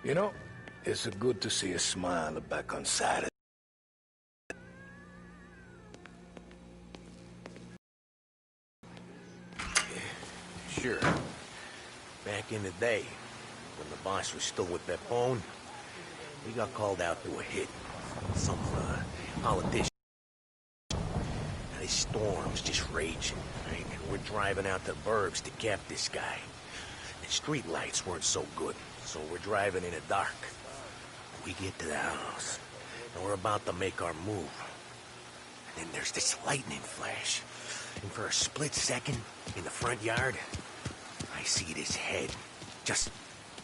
You know, it's good to see a smile back on Saturday. Sure. Back in the day, when the boss was still with that bone, we got called out to a hit. Some politician. Now, this storm's just raging, right? And we're driving out to the burbs to cap this guy. The street lights weren't so good, so we're driving in the dark. We get to the house, and we're about to make our move. And then there's this lightning flash. And for a split second, in the front yard, I see this head just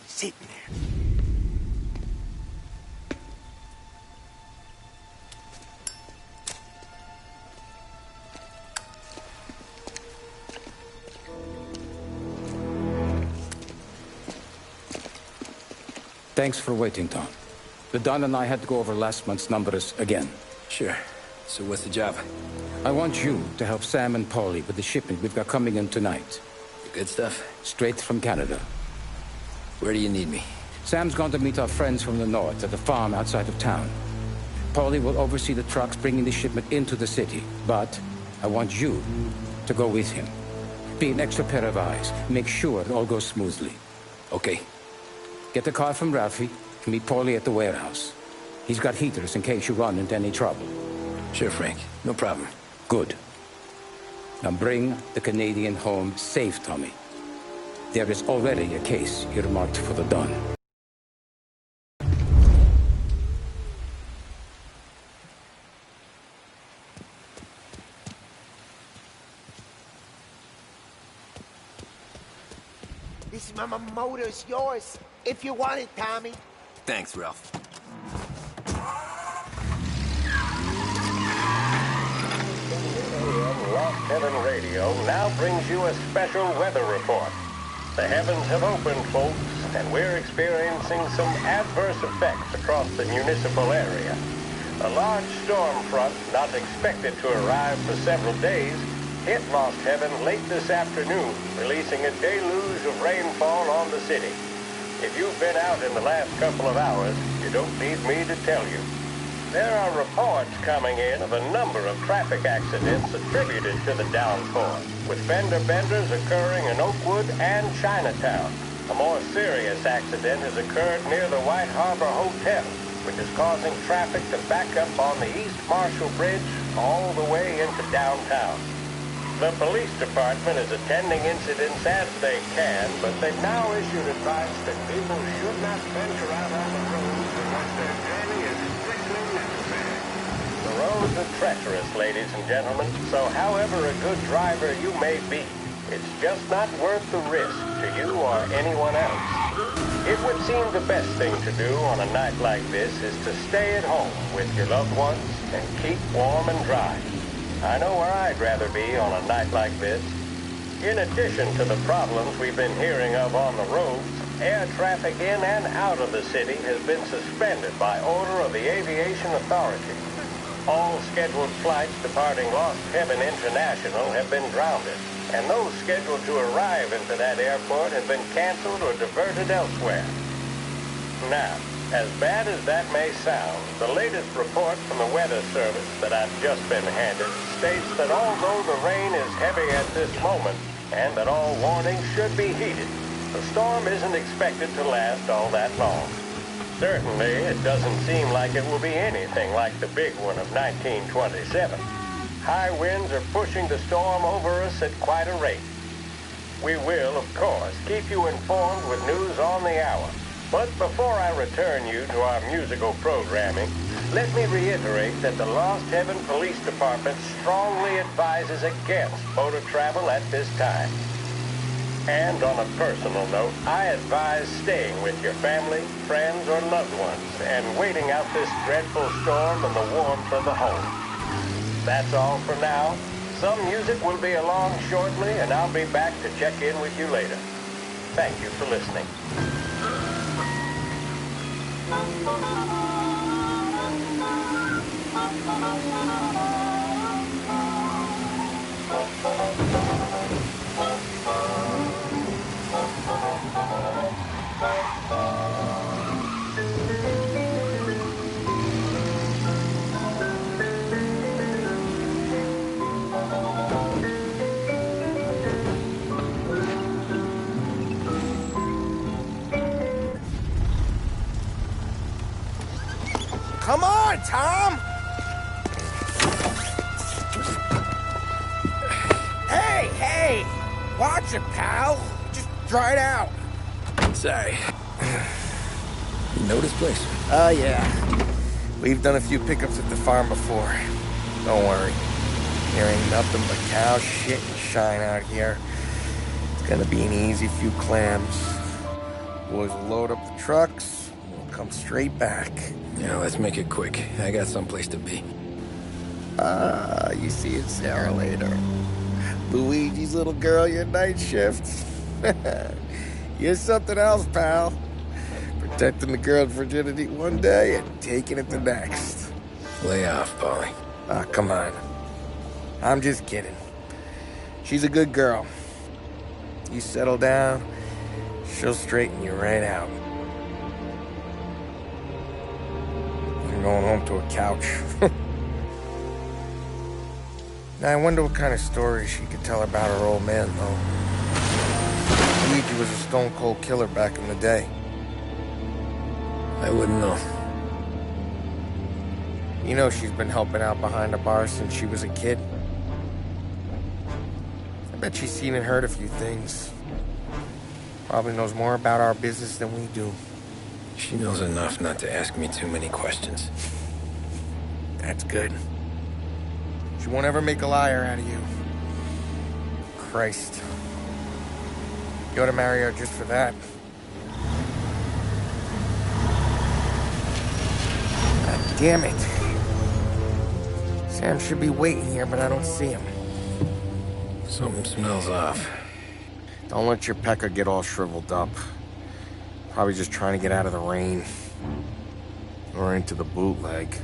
sitting there. Thanks for waiting, Tom. The Don and I had to go over last month's numbers again. Sure. So what's the job? I want you to help Sam and Paulie with the shipment we've got coming in tonight. The good stuff? Straight from Canada. Where do you need me? Sam's going to meet our friends from the north at the farm outside of town. Paulie will oversee the trucks bringing the shipment into the city, but I want you to go with him. Be an extra pair of eyes. Make sure it all goes smoothly. Okay. Get the car from Ralphie and meet Paulie at the warehouse. He's got heaters in case you run into any trouble. Sure, Frank. No problem. Good. Now bring the Canadian home safe, Tommy. There is already a case earmarked for the Don. This motor's yours, if you want it, Tommy. Thanks, Ralph. Lost Heaven Radio now brings you a special weather report. The heavens have opened, folks, and we're experiencing some adverse effects across the municipal area. A large storm front, not expected to arrive for several days, hit Lost Heaven late this afternoon, releasing a deluge of rainfall on the city. If you've been out in the last couple of hours, you don't need me to tell you. There are reports coming in of a number of traffic accidents attributed to the downpour, with fender benders occurring in Oakwood and Chinatown. A more serious accident has occurred near the White Harbor Hotel, which is causing traffic to back up on the East Marshall Bridge all the way into downtown. The police department is attending incidents as they can, but they've now issued advice that people should not venture out on the roads unless their journey is strictly necessary. The roads are treacherous, ladies and gentlemen, so however a good driver you may be, it's just not worth the risk to you or anyone else. It would seem the best thing to do on a night like this is to stay at home with your loved ones and keep warm and dry. I know where I'd rather be on a night like this. In addition to the problems we've been hearing of on the roads, air traffic in and out of the city has been suspended by order of the Aviation Authority. All scheduled flights departing Lost Heaven International have been grounded, and those scheduled to arrive into that airport have been canceled or diverted elsewhere. Now, as bad as that may sound, the latest report from the Weather Service that I've just been handed states that although the rain is heavy at this moment, and that all warnings should be heeded, the storm isn't expected to last all that long. Certainly, it doesn't seem like it will be anything like the big one of 1927. High winds are pushing the storm over us at quite a rate. We will, of course, keep you informed with news on the hour. But before I return you to our musical programming, let me reiterate that the Lost Heaven Police Department strongly advises against motor travel at this time. And on a personal note, I advise staying with your family, friends, or loved ones and waiting out this dreadful storm in the warmth of the home. That's all for now. Some music will be along shortly, and I'll be back to check in with you later. Thank you for listening. Come on, Tom! Hey! Watch it, pal! Just dry it out. Sorry. You know this place? Oh, yeah. We've done a few pickups at the farm before. Don't worry. There ain't nothing but cow shit and shine out here. It's gonna be an easy few clams. Boys will load up the trucks, and we'll come straight back. Yeah, let's make it quick. I got someplace to be. You see it, Sarah, later. Luigi's little girl, your night shift. You're something else, pal. Protecting the girl's virginity one day and taking it the next. Lay off, Polly. Ah, come on. I'm just kidding. She's a good girl. You settle down, she'll straighten you right out. I'm going home to a couch. Now, I wonder what kind of stories she could tell about her old man, though. Luigi was a stone-cold killer back in the day. I wouldn't know. You know she's been helping out behind the bar since she was a kid. I bet she's seen and heard a few things. Probably knows more about our business than we do. She knows enough not to ask me too many questions. That's good. She won't ever make a liar out of you. Christ. You ought to marry her just for that. God damn it. Sam should be waiting here, but I don't see him. Something smells off. Don't let your pecker get all shriveled up. Probably just trying to get out of the rain. Or into the bootleg.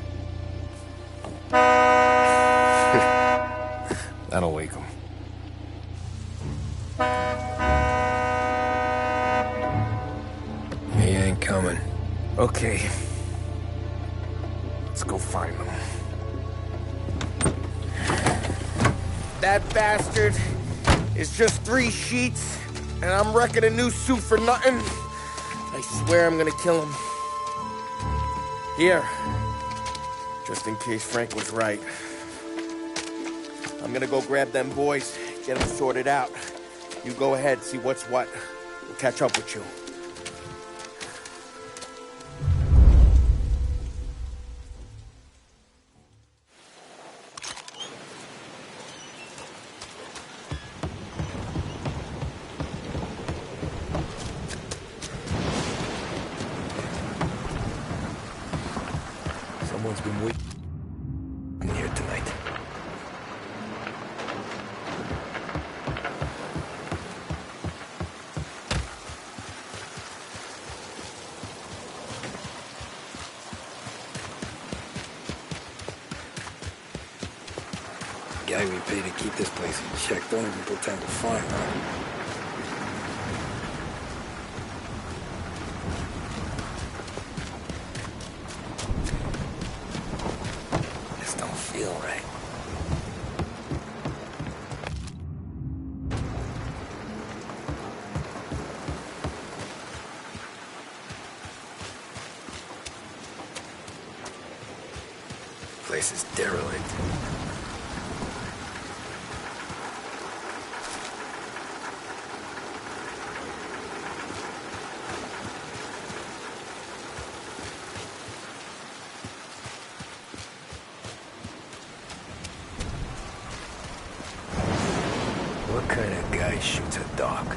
That'll wake him. He ain't coming. Okay. Let's go find them. That bastard is just 3 sheets, and I'm wrecking a new suit for nothing. I swear I'm gonna kill him. Here. Just in case Frank was right. I'm gonna go grab them boys, get them sorted out. You go ahead, see what's what. We'll catch up with you. Someone's been waiting here tonight. The guy we pay to keep this place in check don't even pretend to find out. Feel right. Place is derelict. What kind of guy shoots a dog?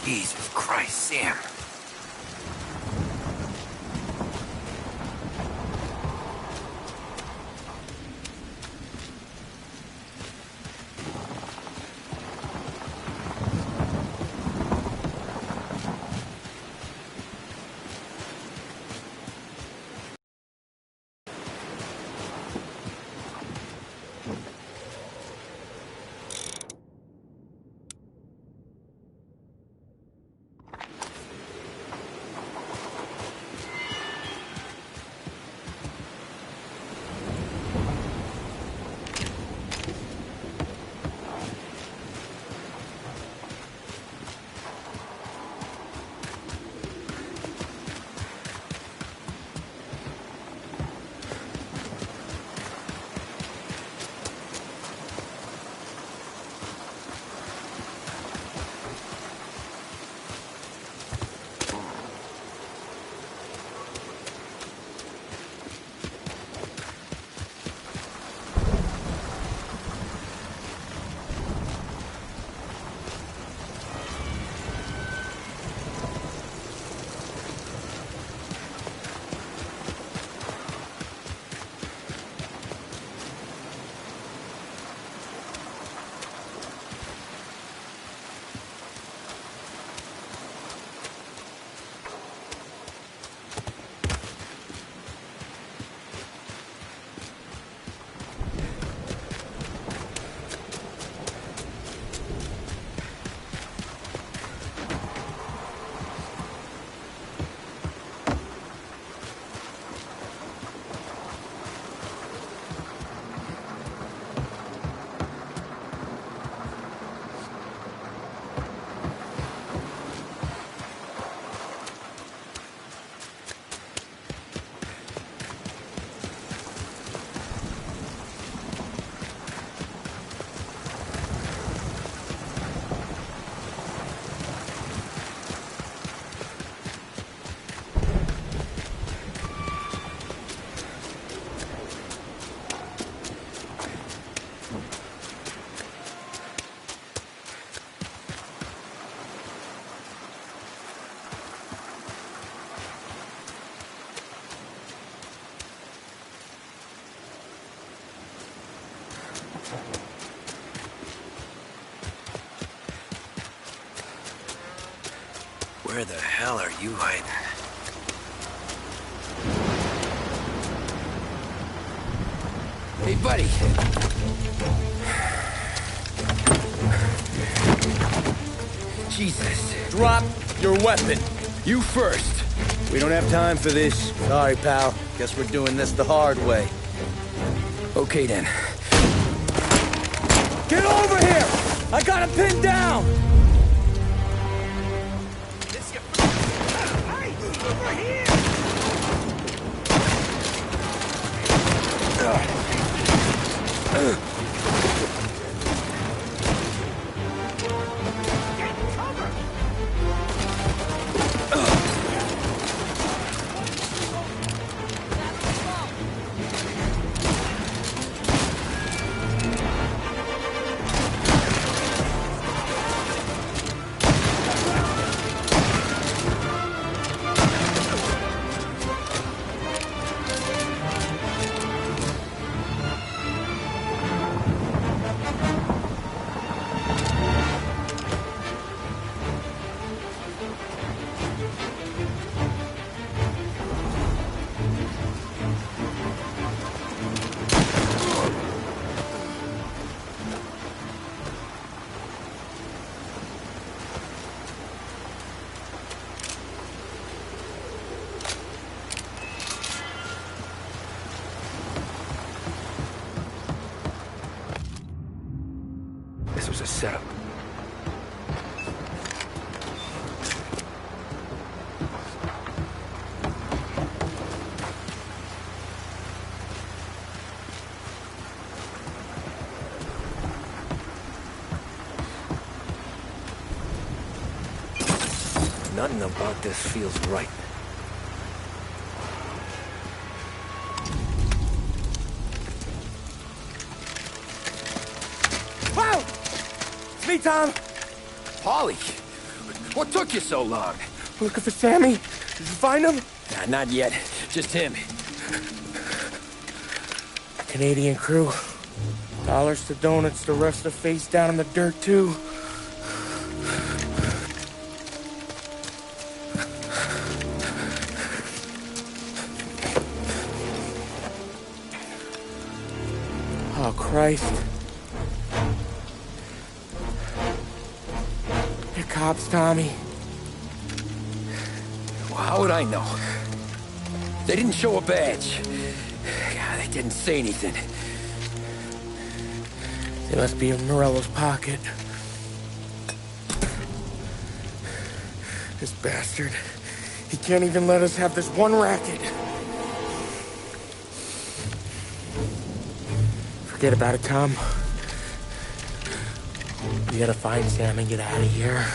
Jesus Christ, Sam. Where the hell are you hiding? Hey, buddy. Jesus. Drop your weapon. You first. We don't have time for this. Sorry, pal. Guess we're doing this the hard way. Okay, then. Get over here! I got him pinned down! This was a setup. Nothing about this feels right. Wow! It's me, Tom. Polly, what took you so long? Looking for Sammy. Did you find him? Nah, not yet. Just him. Canadian crew. Dollars to donuts, the rest are face down in the dirt, too. Oh, Christ. They're cops, Tommy. Well, how would I know? They didn't show a badge. God, they didn't say anything. They must be in Morello's pocket. This bastard. He can't even let us have this one racket. Forget about it, Tom. We gotta find Sam and get out of here.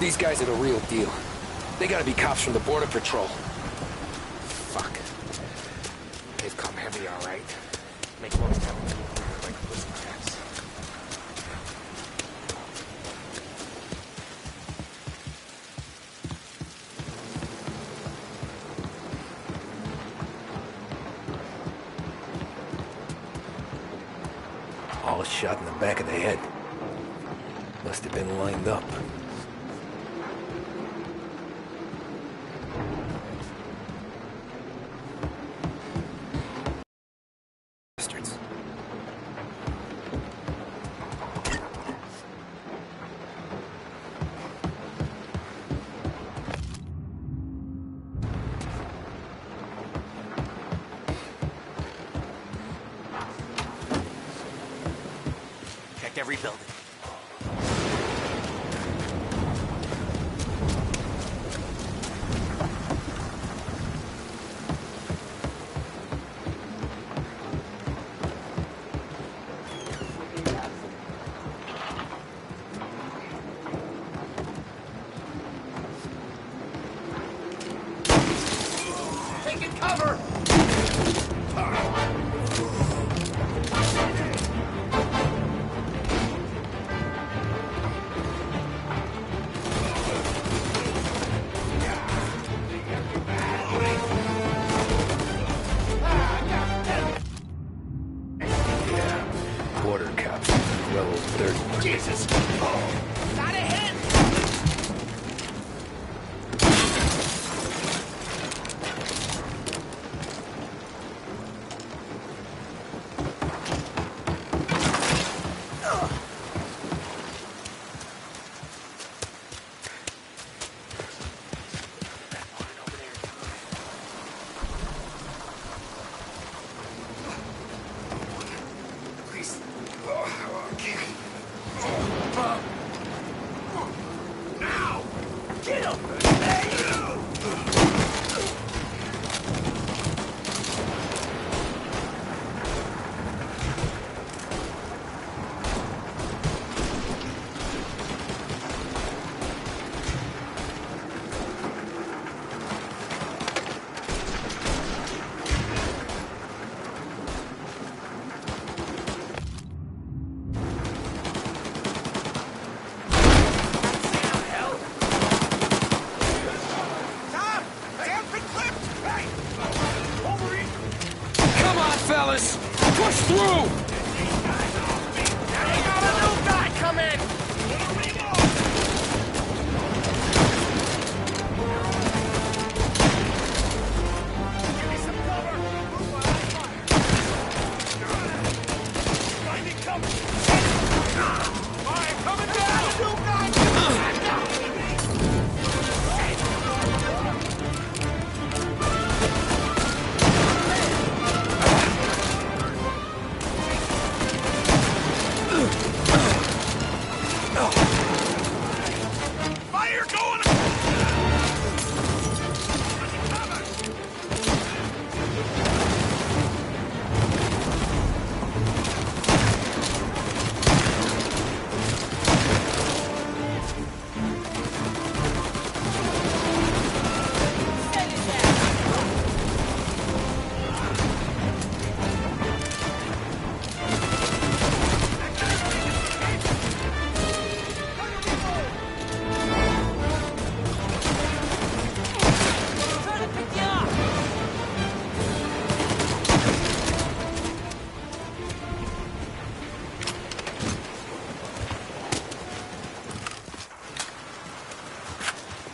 These guys are the real deal. They gotta be cops from the Border Patrol. Fuck. They've come heavy, all right. Make most of them look like pussycats. All shot in the back of the head. Must have been lined up. Bastards. Check every building. Taking cover! dirt. Jesus! Got a hit! Now! Get him! Come on, fellas! Push through! They got a new guy coming! Fire going!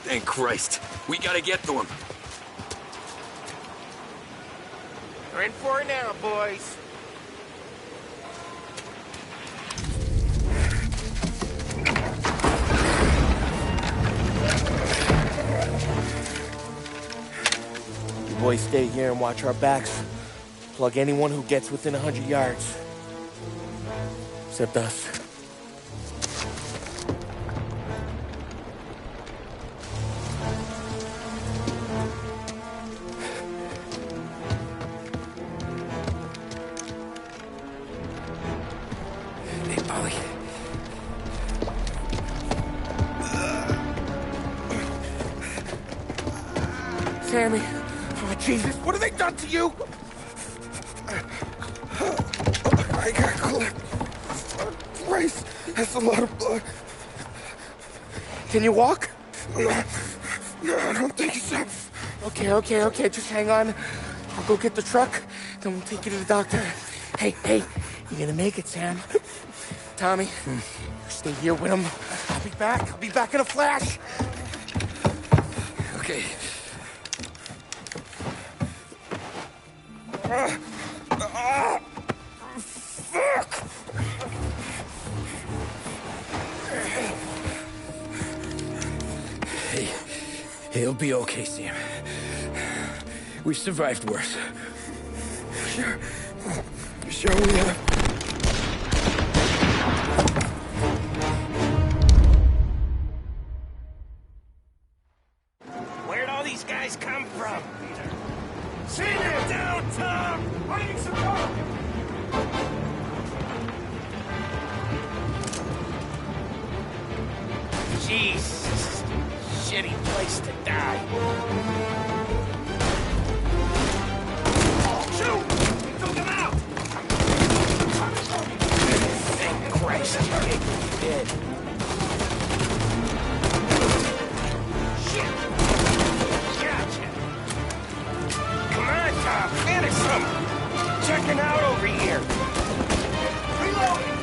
Thank Christ. We gotta get to him. We're in for it now, boys. You boys stay here and watch our backs. Plug anyone who gets within 100 yards. Except us. Hey, Ollie. Sammy. Oh, Jesus. What have they done to you? I got clipped. Christ, that's a lot of blood. Can you walk? No, I don't think so. Okay. Just hang on. I'll go get the truck, then we'll take you to the doctor. Hey, you're gonna make it, Sam. Tommy, you stay here with him. I'll be back in a flash. Okay. Fuck! Hey, it'll be okay, Sam. We've survived worse. Sure we have. Where'd all these guys come from? Sit down, Tom! I need some help! Jeez, this is a shitty place to die. Shoot! He took him out! Thank Christ, you're dead. Shit! Gotcha! Come on, Tom, finish him! Checking out over here! Reloading!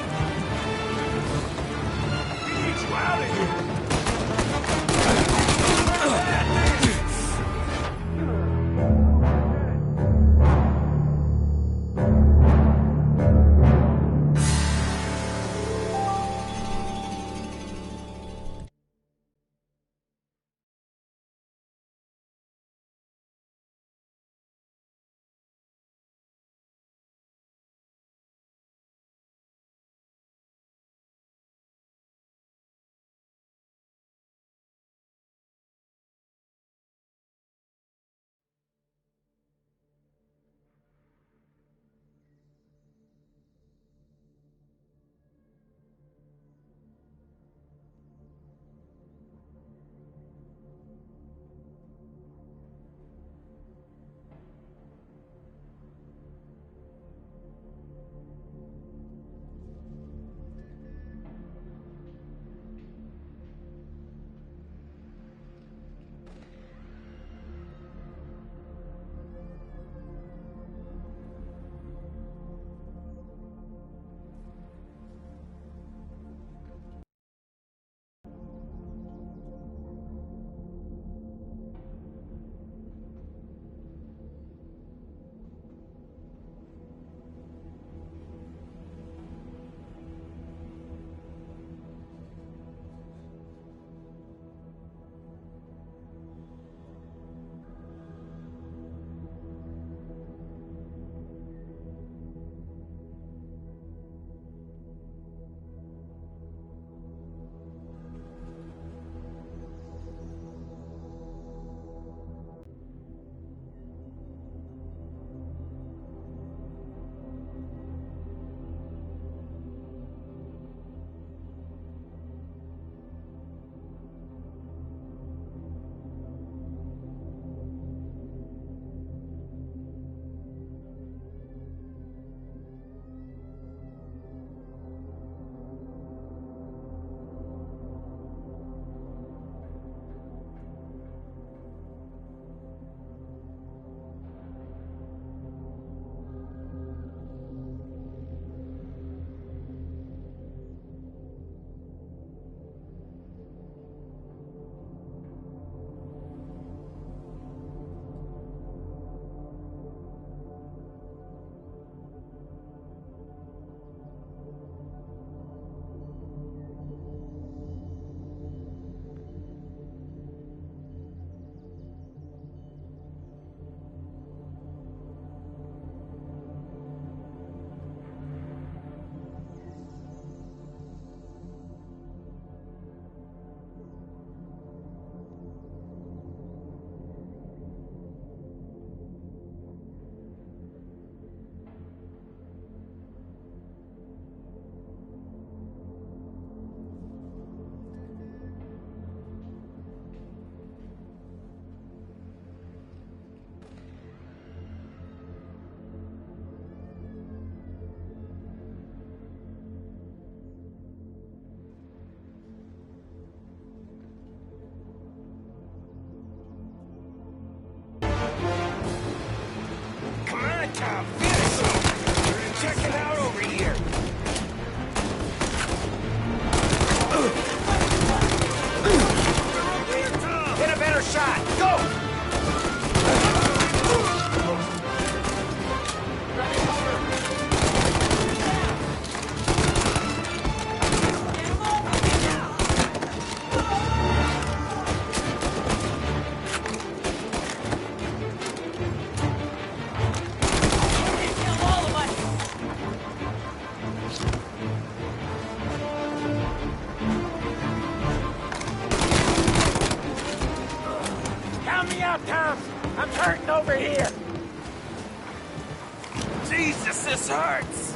Jesus, this hurts!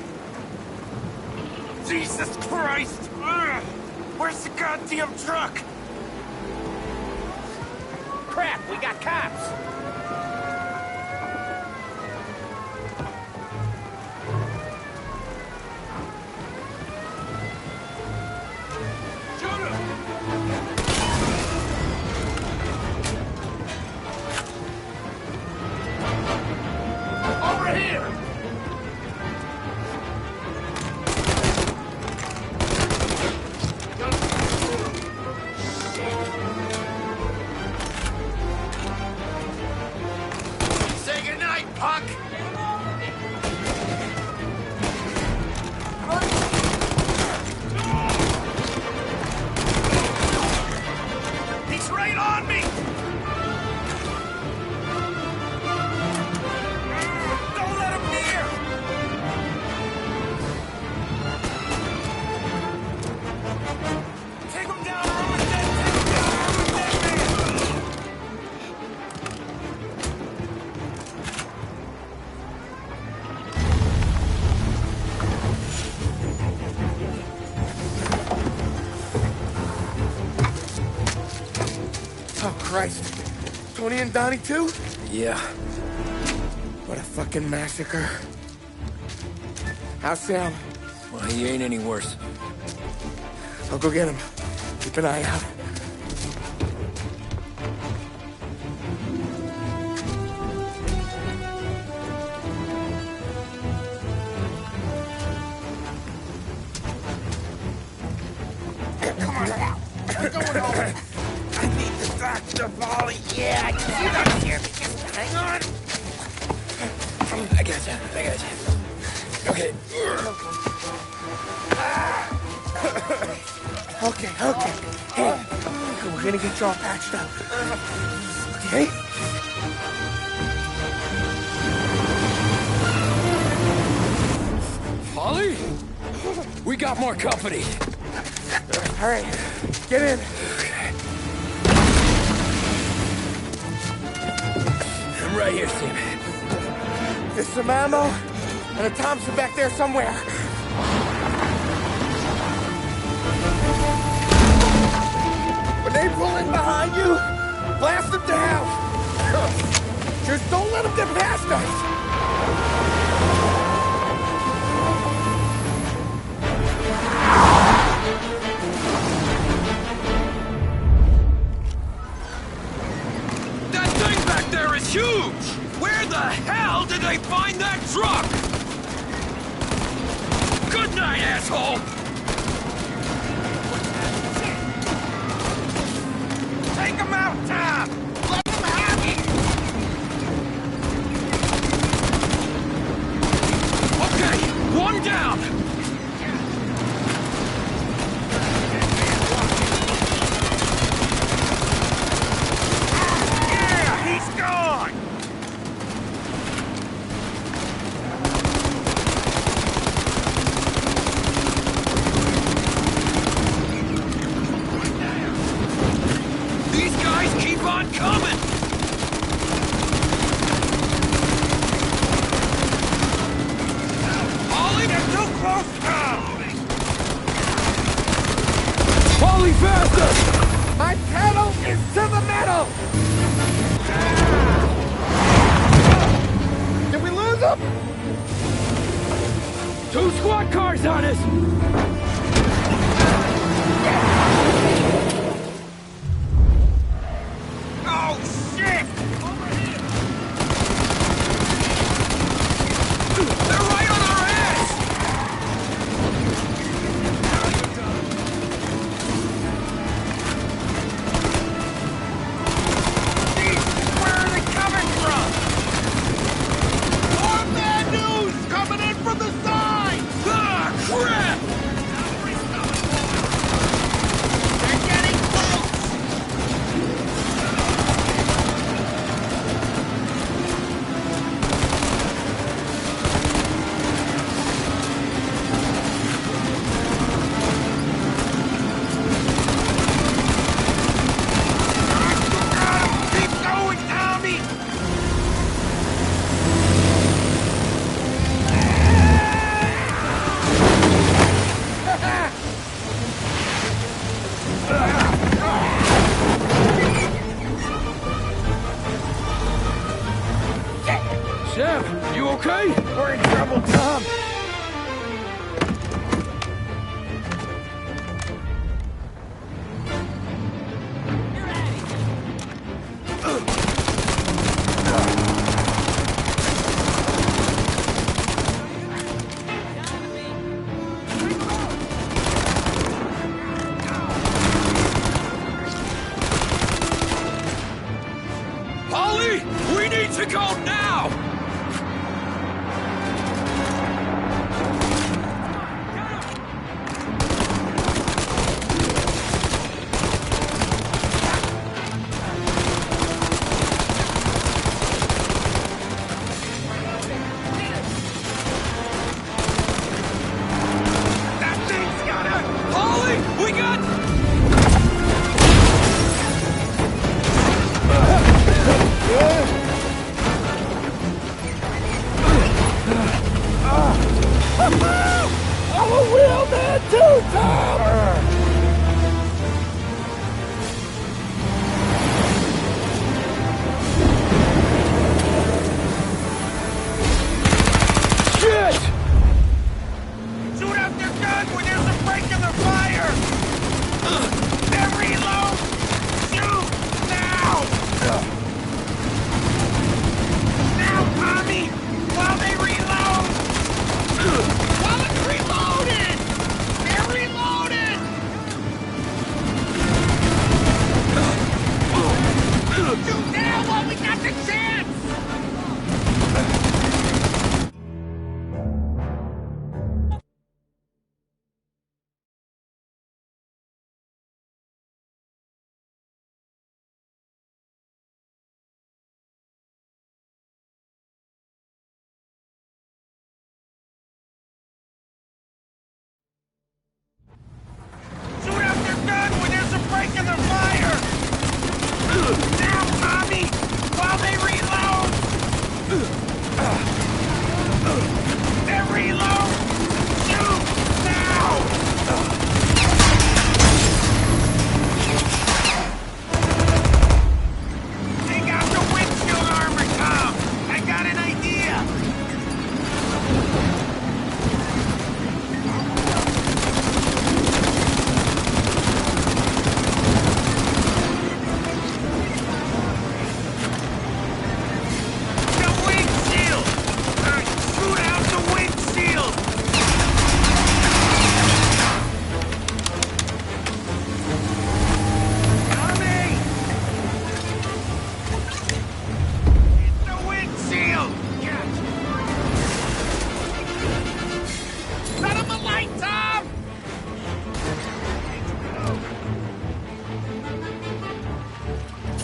Jesus Christ! Ugh. Where's the goddamn truck? Crap, we got cops! Christ. Tony and Donnie too? Yeah. What a fucking massacre. How's Sam? Well, he ain't any worse. I'll go get him. Keep an eye out. Come on now. We're going home. I need the doctor, Molly. Yeah, you don't hear me. Just hang on. I got you. Okay. Okay. Hey, we're gonna get you all patched up. Okay? Holly? We got more company. All right, get in. I'm right here, Sam. There's some ammo and a Thompson back there somewhere. When they pull in behind you, blast them to hell. Just don't let them get past us. That thing back there is huge! Where the hell did they find that truck? Good night, asshole! Take him out, Tom! Let him have it! Okay, one down! Yeah, he's gone! These guys keep on coming! Ollie, they're too close now! Ollie, faster! My pedal is to the metal! Did we lose them? 2 squad cars on us! Oh, shit! Over here! They're right on our ass! Jesus, where are they coming from? More bad news coming in from the side! Ah, crap! Sam, you okay? We're in trouble, Tom. Polly, we need to go now! That thing's gotta... Polly, we got... I'm a real man too, Tom! Shit! Shoot out their gun when there's a break in the fire! Then reload! Shoot! Now! Now, Tommy! While they reload! While it's reloaded! They're reloaded! Shoot now while we got the chance! Shoot out their gun when there's a break in the fire! Now, Tommy! While they reload! Then reload! Shoot! Now! Take out the windshield armor, Tom! I got an idea! The windshield! Shoot out the windshield! Tommy! It's the windshield! Set him a light, Tom!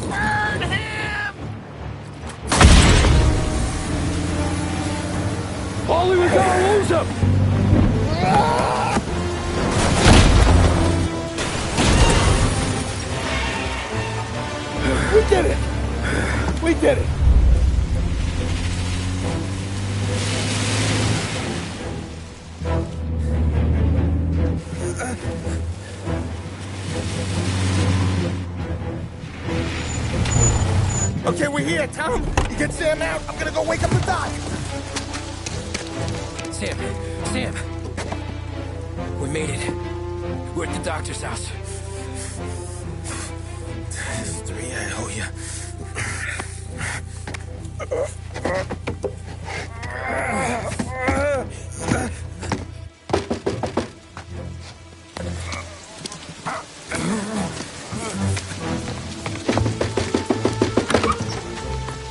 Burn him! Polly, we gotta lose him! We did it! We did it! Okay, we're here, Tom. You get Sam out. I'm gonna go wake up the doc. Sam, we made it. We're at the doctor's house. This is 3 I owe you.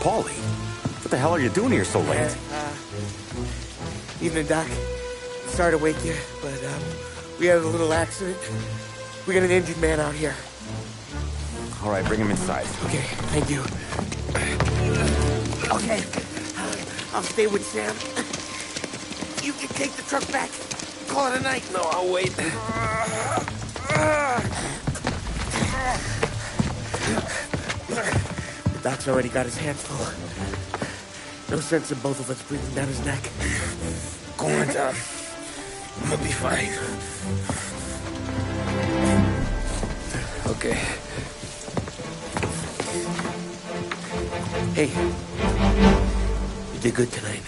Paulie, what the hell are you doing here so late? Evening, Doc. Sorry to wake you, but we had a little accident. We got an injured man out here. All right, bring him inside. Okay, thank you. Okay, I'll stay with Sam. You can take the truck back. Call it a night. No, I'll wait. The doc's already got his hands full. No sense in both of us breathing down his neck. Go on, Tom. I'm gonna be fine. Okay. Hey, You did good tonight.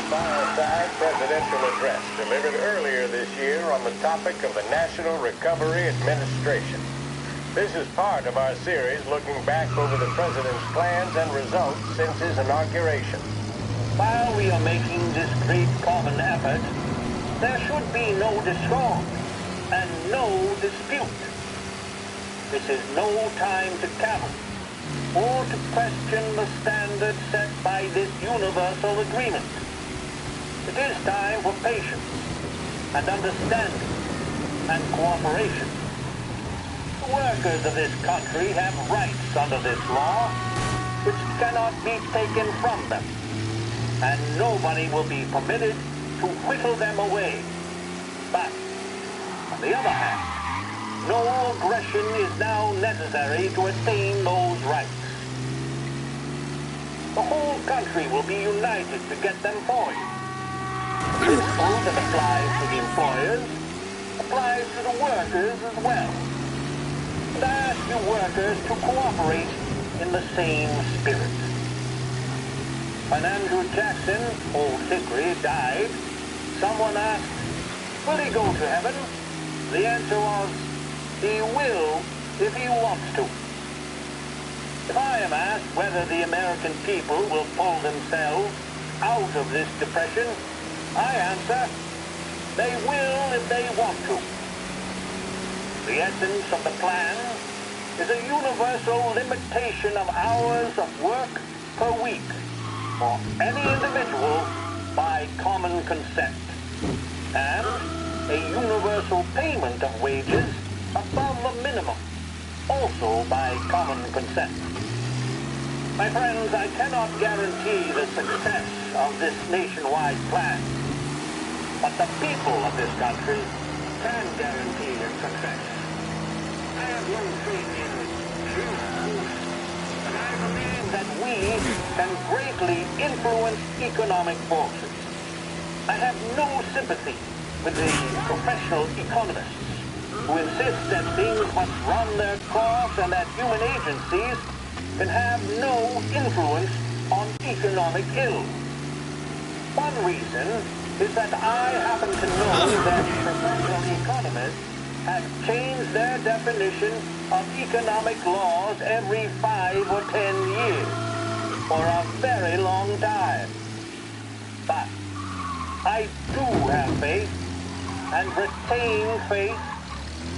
Fireside presidential address delivered earlier this year on the topic of the National Recovery Administration. This is part of our series looking back over the president's plans and results since his inauguration. While we are making this great common effort, there should be no discord and no dispute. This is no time to cavil or to question the standards set by this universal agreement. It is time for patience and understanding and cooperation. The workers of this country have rights under this law which cannot be taken from them, and nobody will be permitted to whittle them away. But, on the other hand, no aggression is now necessary to attain those rights. The whole country will be united to get them for you. The principle that applies to the employers applies to the workers as well. And I ask you workers to cooperate in the same spirit. When Andrew Jackson, old Hickory, died, someone asked, will he go to heaven? The answer was, he will if he wants to. If I am asked whether the American people will pull themselves out of this depression, I answer, they will if they want to. The essence of the plan is a universal limitation of hours of work per week for any individual by common consent, and a universal payment of wages above the minimum, also by common consent. My friends, I cannot guarantee the success of this nationwide plan, but the people of this country can guarantee its success. I have no faith in truth, and I believe that we can greatly influence economic forces. I have no sympathy with the professional economists who insist that things must run their course and that human agencies can have no influence on economic ills. One reason is that I happen to know that professional economists have changed their definition of economic laws every 5 or 10 years for a very long time. But I do have faith and retain faith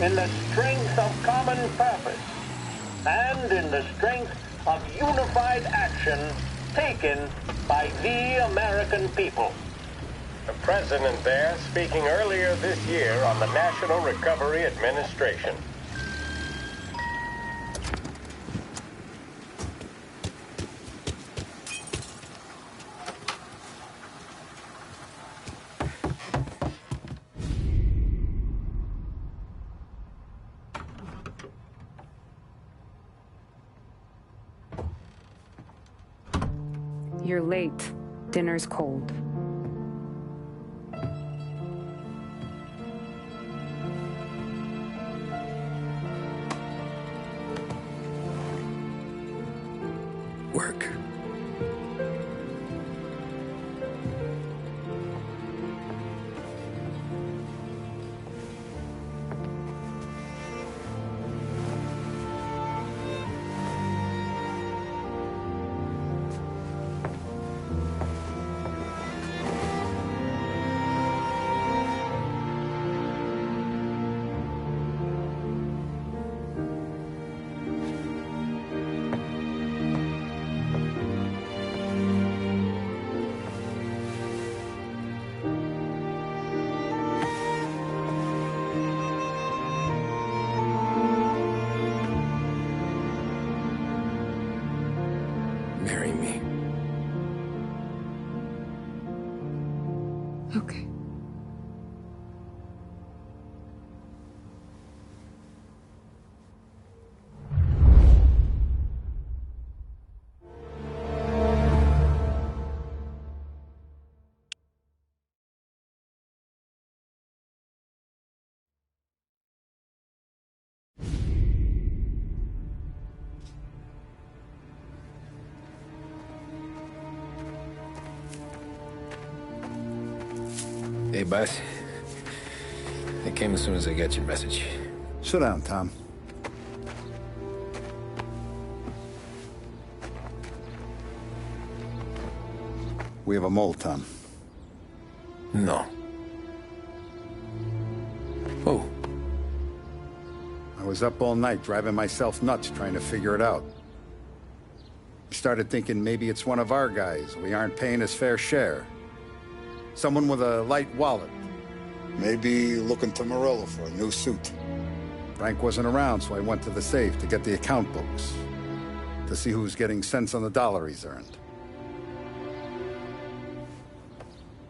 in the strength of common purpose and in the strength of unified action taken by the American people. The president there speaking earlier this year on the National Recovery Administration. You're late. Dinner's cold. Work. Hey, boss. I came as soon as I got your message. Sit down, Tom. We have a mole, Tom. No. Oh. I was up all night driving myself nuts trying to figure it out. I started thinking maybe it's one of our guys. We aren't paying his fair share. Someone with a light wallet. Maybe looking to Morello for a new suit. Frank wasn't around, so I went to the safe to get the account books. To see who's getting cents on the dollar he's earned.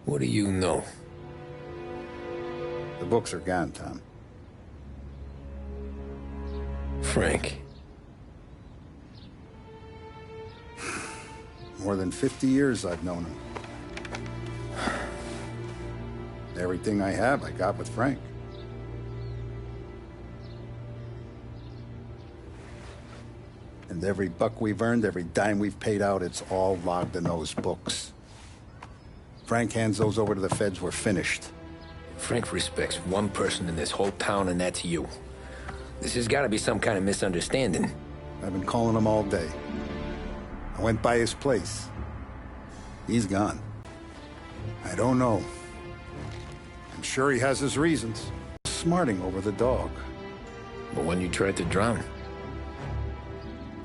What do you know? The books are gone, Tom. Frank. More than 50 years I've known him. Everything I have, I got with Frank. And every buck we've earned, every dime we've paid out, it's all logged in those books. Frank hands those over to the feds, we're finished. Frank respects one person in this whole town, and that's you. This has got to be some kind of misunderstanding. I've been calling him all day. I went by his place. He's gone. I don't know. I'm sure he has his reasons. Smarting over the dog. But when you tried to drown?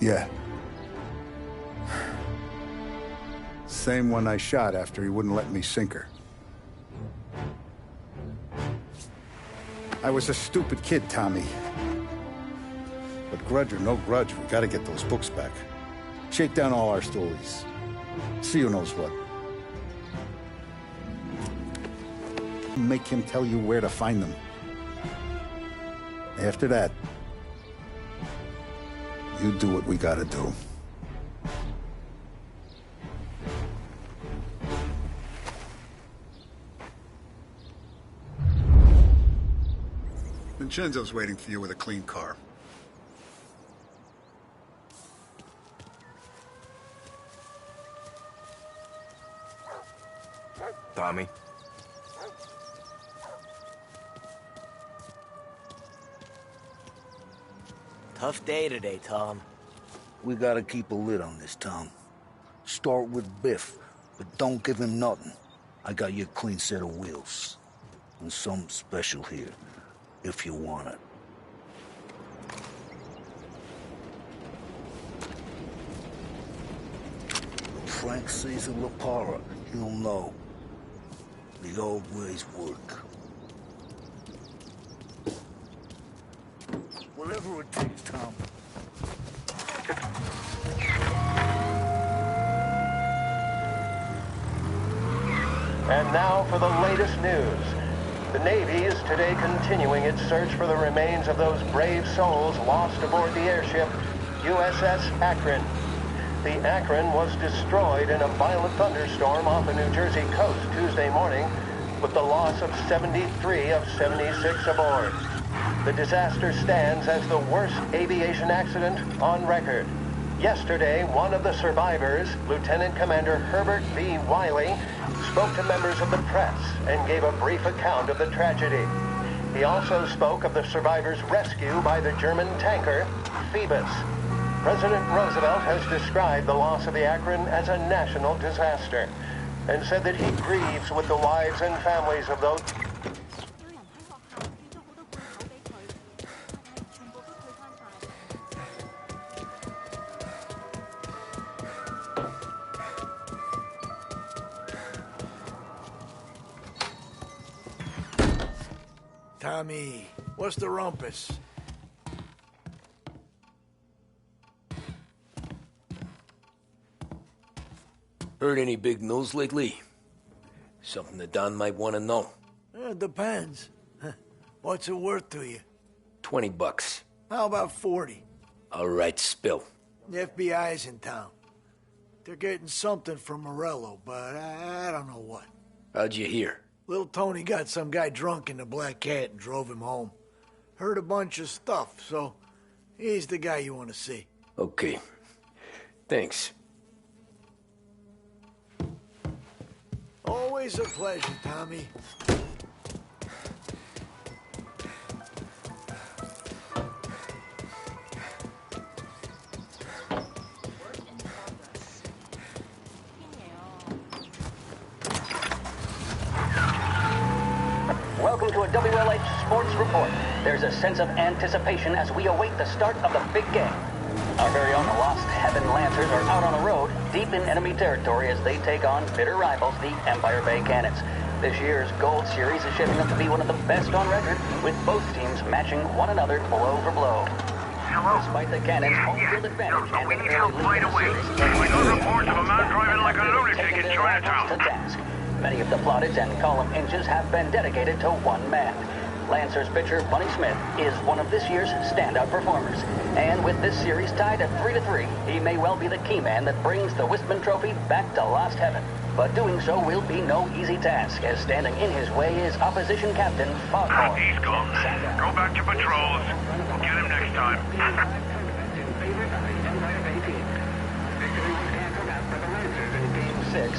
Yeah. Same one I shot after he wouldn't let me sink her. I was a stupid kid, Tommy. But grudge or no grudge, we gotta get those books back. Shake down all our stories. See who knows what. Make him tell you where to find them. After that, you do what we gotta do. Vincenzo's waiting for you with a clean car. Tommy? Tough day today, Tom. We gotta keep a lid on this town. Start with Biff, but don't give him nothing. I got you a clean set of wheels. And something special here, if you want it. When Frank sees a La Parra, he'll know. The old ways work. Whatever it takes, Tom. And now for the latest news. The Navy is today continuing its search for the remains of those brave souls lost aboard the airship USS Akron. The Akron was destroyed in a violent thunderstorm off the New Jersey coast Tuesday morning, with the loss of 73 of 76 aboard. The disaster stands as the worst aviation accident on record. Yesterday, one of the survivors, Lieutenant Commander Herbert B. Wiley, spoke to members of the press and gave a brief account of the tragedy. He also spoke of the survivors' rescue by the German tanker, Phoebus. President Roosevelt has described the loss of the Akron as a national disaster and said that he grieves with the wives and families of those... Tommy, what's the rumpus? Heard any big news lately? Something that Don might want to know. It depends. What's it worth to you? $20. How about 40? All right, spill. The FBI's in town. They're getting something from Morello, but I don't know what. How'd you hear? Little Tony got some guy drunk in the Black Cat and drove him home. Heard a bunch of stuff, so he's the guy you want to see. Okay. Thanks. Always a pleasure, Tommy. WLH Sports Report. There's a sense of anticipation as we await the start of the big game. Our very own Lost Heaven Lancers are out on the road, deep in enemy territory as they take on bitter rivals, the Empire Bay Cannons. This year's Gold Series is shaping up to be one of the best on record, with both teams matching one another blow for blow. Despite the Cannons' home field advantage and we an need early help right lead in the away. series, We got reports of a man driving like a lunatic in Chinatown. to task. Many of the plaudits and column inches have been dedicated to one man. Lancers pitcher Bunny Smith is one of this year's standout performers. And with this series tied at 3-3, he may well be the key man that brings the Wistman Trophy back to Lost Heaven. But doing so will be no easy task, as standing in his way is opposition captain Foghorn. He's gone. Go back to patrols. We'll get him next time.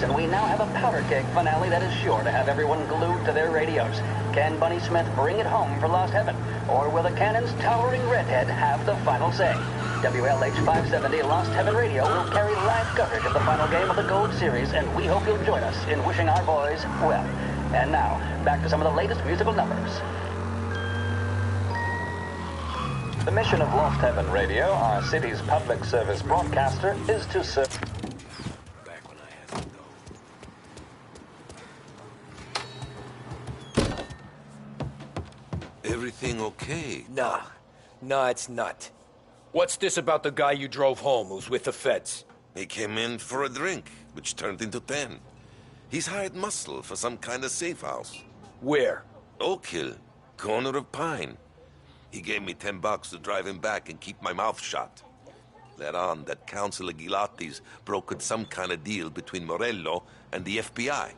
And we now have a powder keg finale that is sure to have everyone glued to their radios. Can Bunny Smith bring it home for Lost Heaven? Or will the Cannon's towering redhead have the final say? WLH 570 Lost Heaven Radio will carry live coverage of the final game of the Gold Series, and we hope you'll join us in wishing our boys well. And now, back to some of the latest musical numbers. The mission of Lost Heaven Radio, our city's public service broadcaster, is to serve... Everything okay? Nah, it's not. What's this about the guy you drove home who's with the feds? He came in for a drink, which turned into 10. He's hired muscle for some kind of safe house. Where? Oak Hill, corner of Pine. He gave me $10 to drive him back and keep my mouth shut. Later on, that Councilor Gilatti's brokered some kind of deal between Morello and the FBI.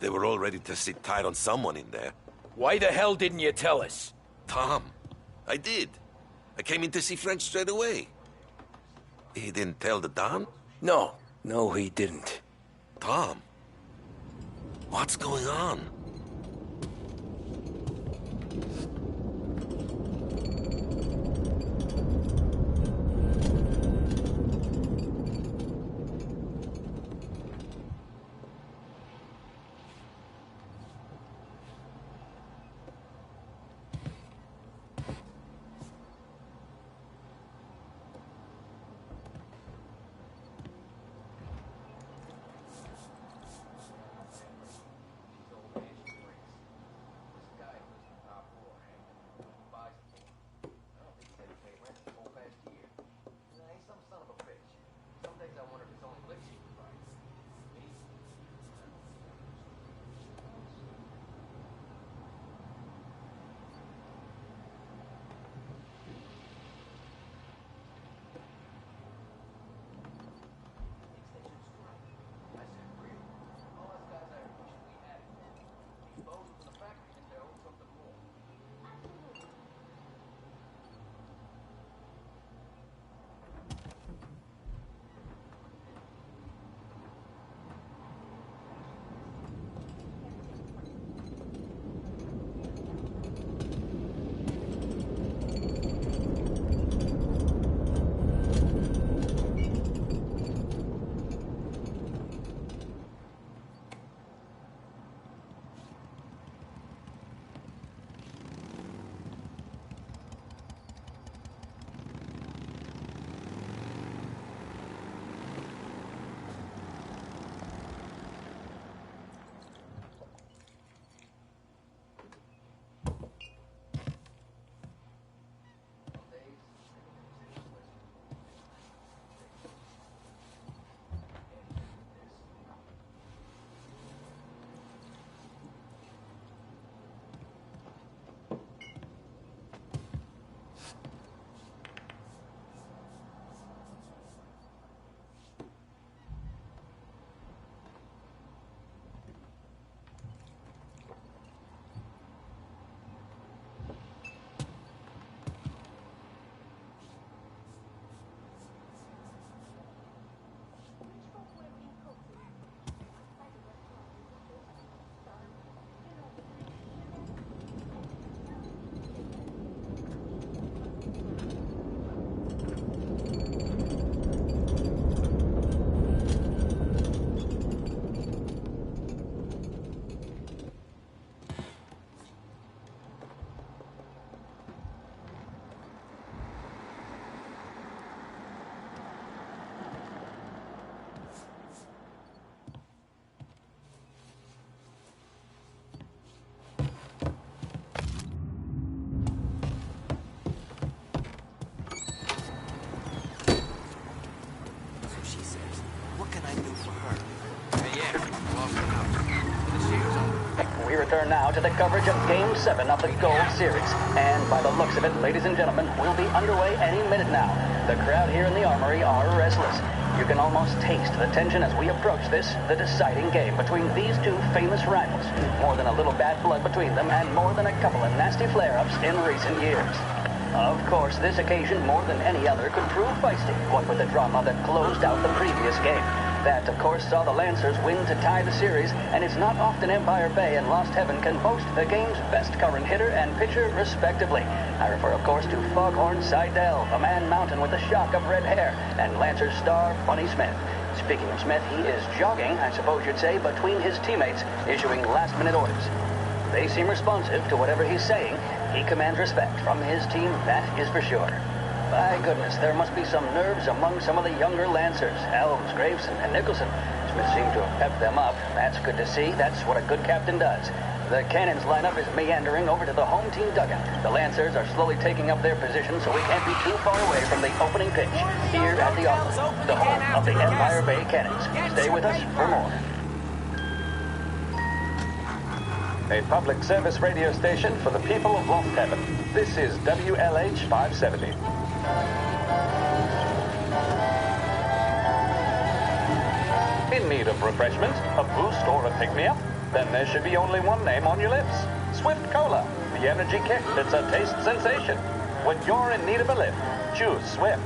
They were all ready to sit tight on someone in there. Why the hell didn't you tell us? Tom, I did. I came in to see French straight away. He didn't tell the Don? No, he didn't. Tom, what's going on? return now to the coverage of Game 7 of the Gold Series. And by the looks of it, ladies and gentlemen, we'll be underway any minute now. The crowd here in the Armory are restless. You can almost taste the tension as we approach this, the deciding game between these two famous rivals. More than a little bad blood between them, and more than a couple of nasty flare-ups in recent years. Of course, this occasion, more than any other, could prove feisty, what with the drama that closed out the previous game. That, of course, saw the Lancers win to tie the series, and it's not often Empire Bay and Lost Heaven can boast the game's best current hitter and pitcher, respectively. I refer, of course, to Foghorn Seidel, a man mountain with a shock of red hair, and Lancers star Bunny Smith. Speaking of Smith, he is jogging, I suppose you'd say, between his teammates, issuing last-minute orders. They seem responsive to whatever he's saying. He commands respect from his team, that is for sure. By goodness, there must be some nerves among some of the younger Lancers. Helms, Graves, and Nicholson. Smith seemed to have pepped them up. That's good to see. That's what a good captain does. The Cannons lineup is meandering over to the home team dugout. The Lancers are slowly taking up their position, so we can't be too far away from the opening pitch here at the Auckland, the home of the Empire Bay Cannons. Stay with us for more. A public service radio station for the people of Lost Heaven. This is WLH 570. In need of refreshment, a boost or a pick-me-up? Then there should be only one name on your lips. Swift Cola, the energy kick that's a taste sensation. When you're in need of a lift, choose Swift.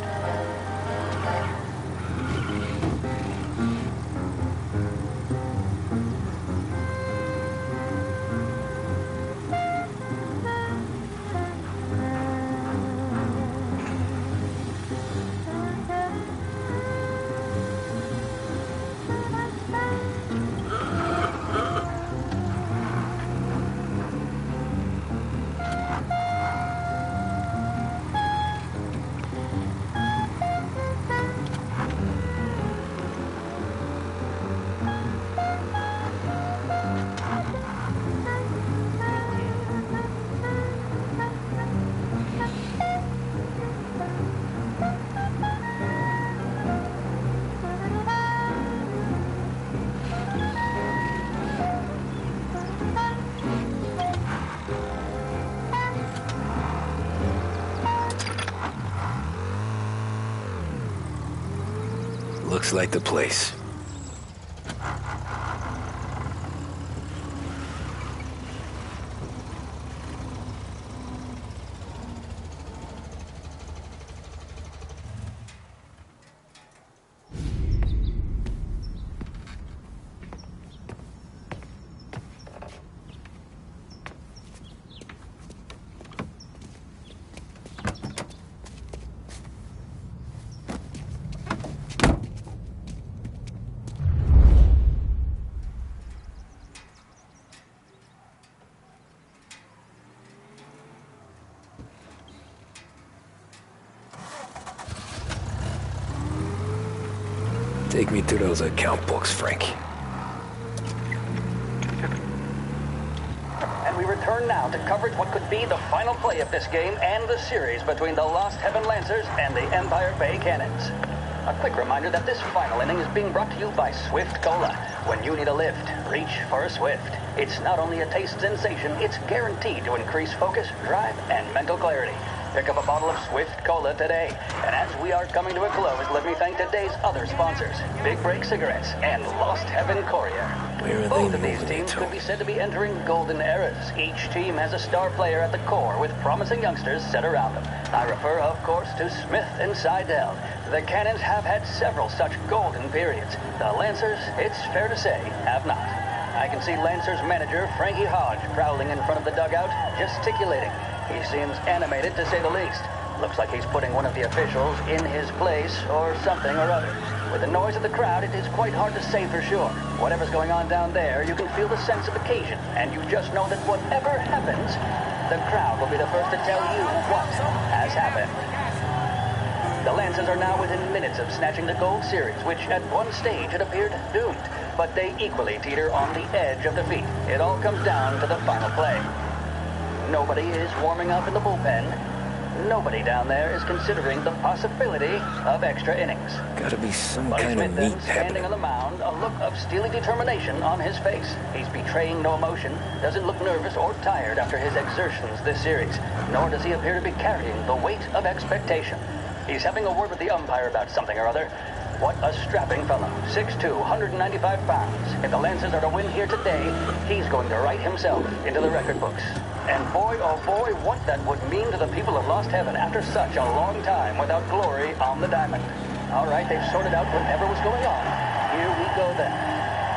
Looks like the place. Take me to those account books, Frank. And we return now to coverage what could be the final play of this game and the series between the Lost Heaven Lancers and the Empire Bay Cannons. A quick reminder that this final inning is being brought to you by Swift Cola. When you need a lift, reach for a Swift. It's not only a taste sensation, it's guaranteed to increase focus, drive, and mental clarity. Pick up a bottle of Swift Cola today. And as we are coming to a close, let me thank today's other sponsors, Big Break Cigarettes and Lost Heaven Courier. Both of these teams could be said to be entering golden eras. Each team has a star player at the core with promising youngsters set around them. I refer, of course, to Smith and Seidel. The Cannons have had several such golden periods. The Lancers, it's fair to say, have not. I can see Lancers manager Frankie Hodge prowling in front of the dugout, gesticulating. He seems animated, to say the least. Looks like he's putting one of the officials in his place, or something or other. With the noise of the crowd, it is quite hard to say for sure. Whatever's going on down there, you can feel the sense of occasion, and you just know that whatever happens, the crowd will be the first to tell you what has happened. The Lancers are now within minutes of snatching the Gold Series, which at one stage had appeared doomed, but they equally teeter on the edge of defeat. It all comes down to the final play. Nobody is warming up in the bullpen. Nobody down there is considering the possibility of extra innings. Gotta be some Buddy kind of Smith, meat standing happening. on the mound, a look of steely determination on his face. He's betraying no emotion, doesn't look nervous or tired after his exertions this series, nor does he appear to be carrying the weight of expectation. He's having a word with the umpire about something or other. What a strapping fellow. 6'2", 195 pounds. If the Lancers are to win here today, he's going to write himself into the record books. And boy, oh boy, what that would mean to the people of Lost Heaven after such a long time without glory on the diamond. All right, they've sorted out whatever was going on. Here we go then.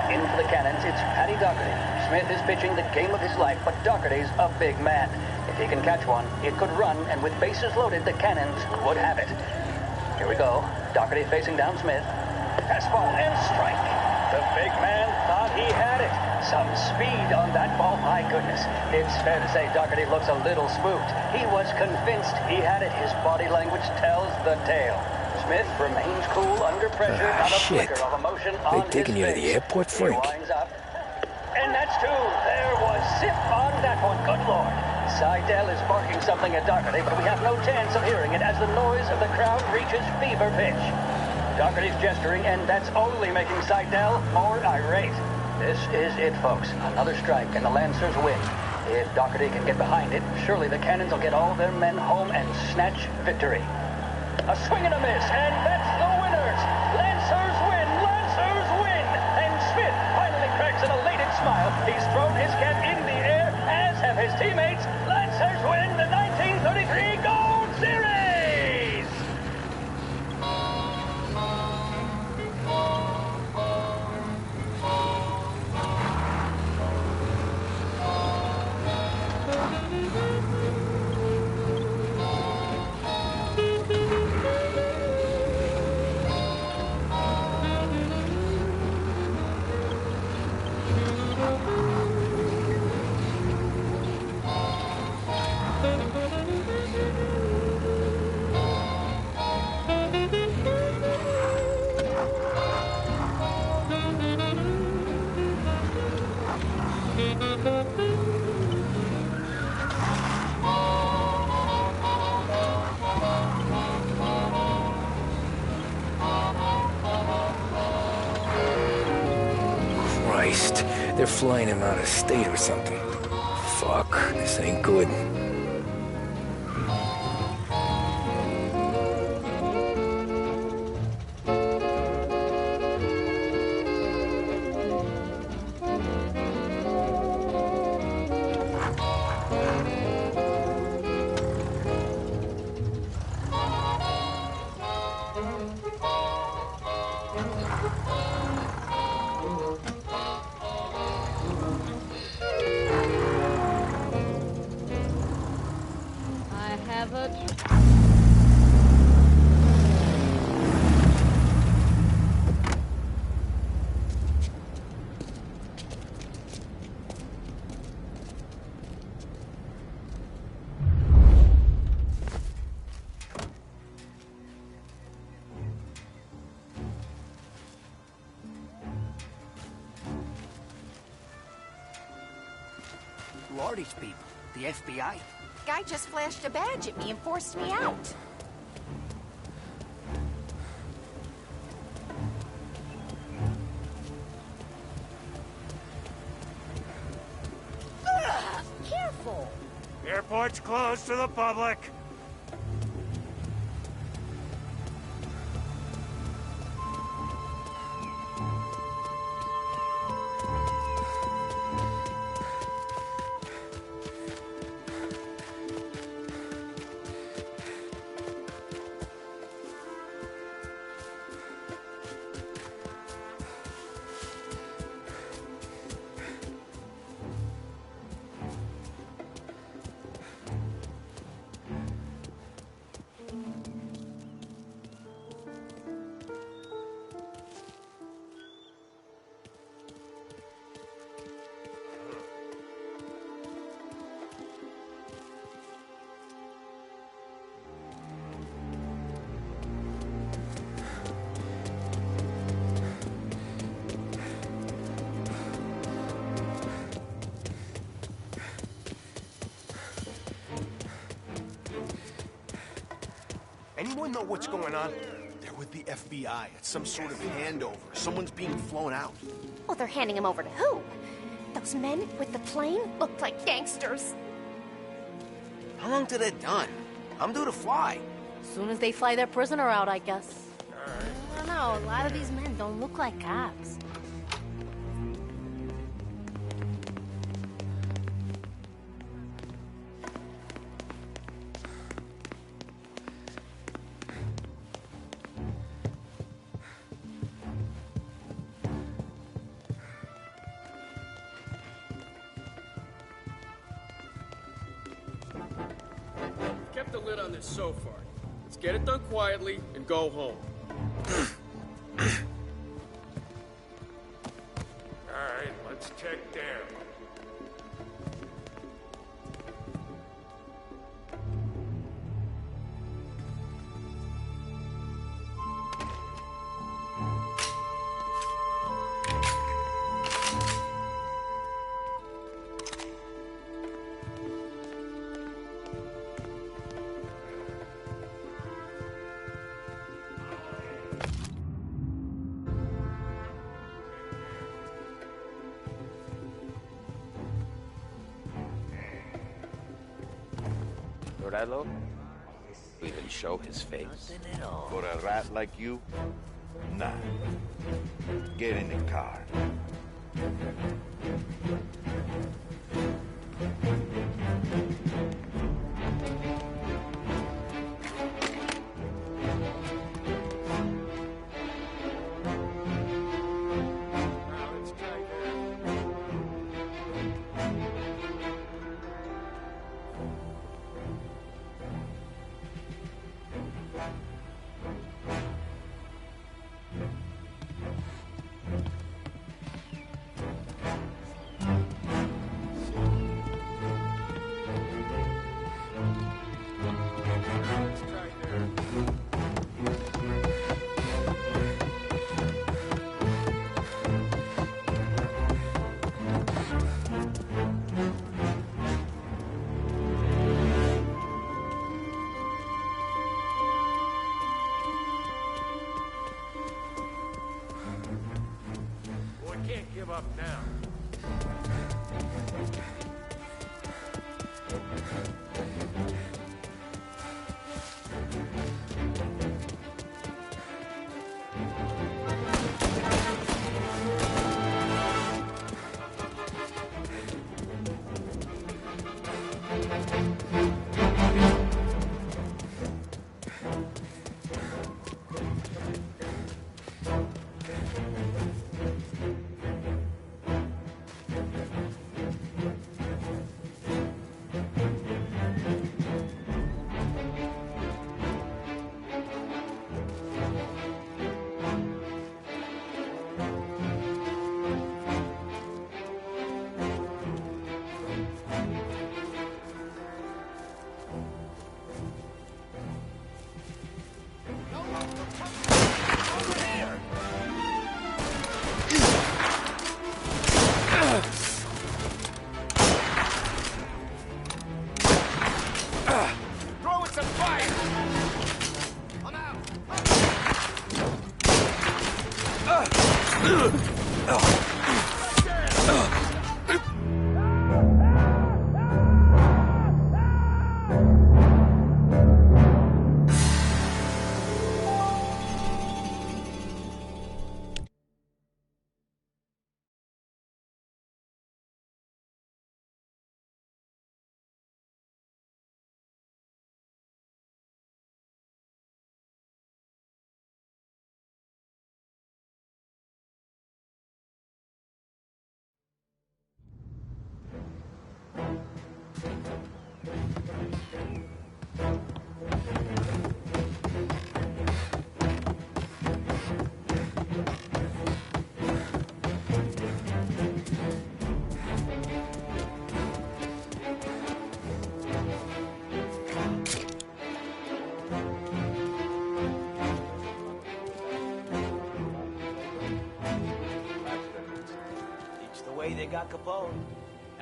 In for the Cannons, it's Paddy Doherty. Smith is pitching the game of his life, but Doherty's a big man. If he can catch one, it could run, and with bases loaded, the Cannons would have it. Here we go. Doherty facing down Smith. Fastball and strike. The big man thought he had it. Some speed on that ball, my goodness. It's fair to say Doherty looks a little spooked. He was convinced he had it. His body language tells the tale. Smith remains cool under pressure, not a Shit. flicker of emotion They on his taking you to face. the airport, He Frank? winds up. And that's two. There was zip on that one. Good Lord. Seidel is barking something at Doherty, but we have no chance of hearing it as the noise of the crowd reaches fever pitch. Doherty's gesturing, and that's only making Seidel more irate. This is it, folks. Another strike, and the Lancers win. If Doherty can get behind it, surely the Cannons will get all their men home and snatch victory. A swing and a miss, and that's the winners. Lancers win! Lancers win! And Smith finally cracks an elated smile. He's thrown his cap in the air, as have his teammates. Lancers win the 1933 Gold Series! Christ, they're flying him out of state or something. Fuck, this ain't good. I have a... Who are these people? The FBI? Guy just flashed a badge at me and forced me out. Ugh, careful! Airport's closed to the public. anyone know what's going on? They're with the FBI. It's some sort of handover. Someone's being flown out. Well, they're handing him over to who? Those men with the plane looked like gangsters. How long till they're done? I'm due to fly. As soon as they fly their prisoner out, I guess. I don't know, a lot of these men don't look like cops. Kept the lid on this so far. Let's get it done quietly and go home. Alright, let's check down. Morello? Even show his face? For a rat like you? Nah. Get in the car. Can't give up now. They got Capone.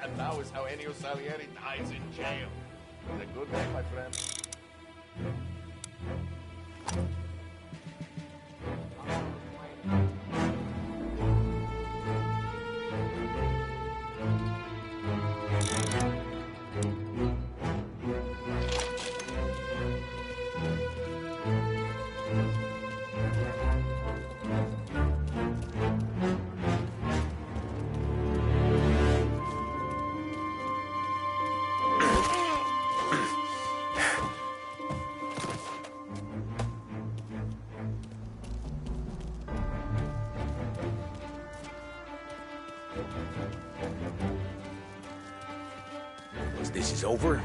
And now is how Ennio Salieri dies in jail. It's a good day, my friend. this is over?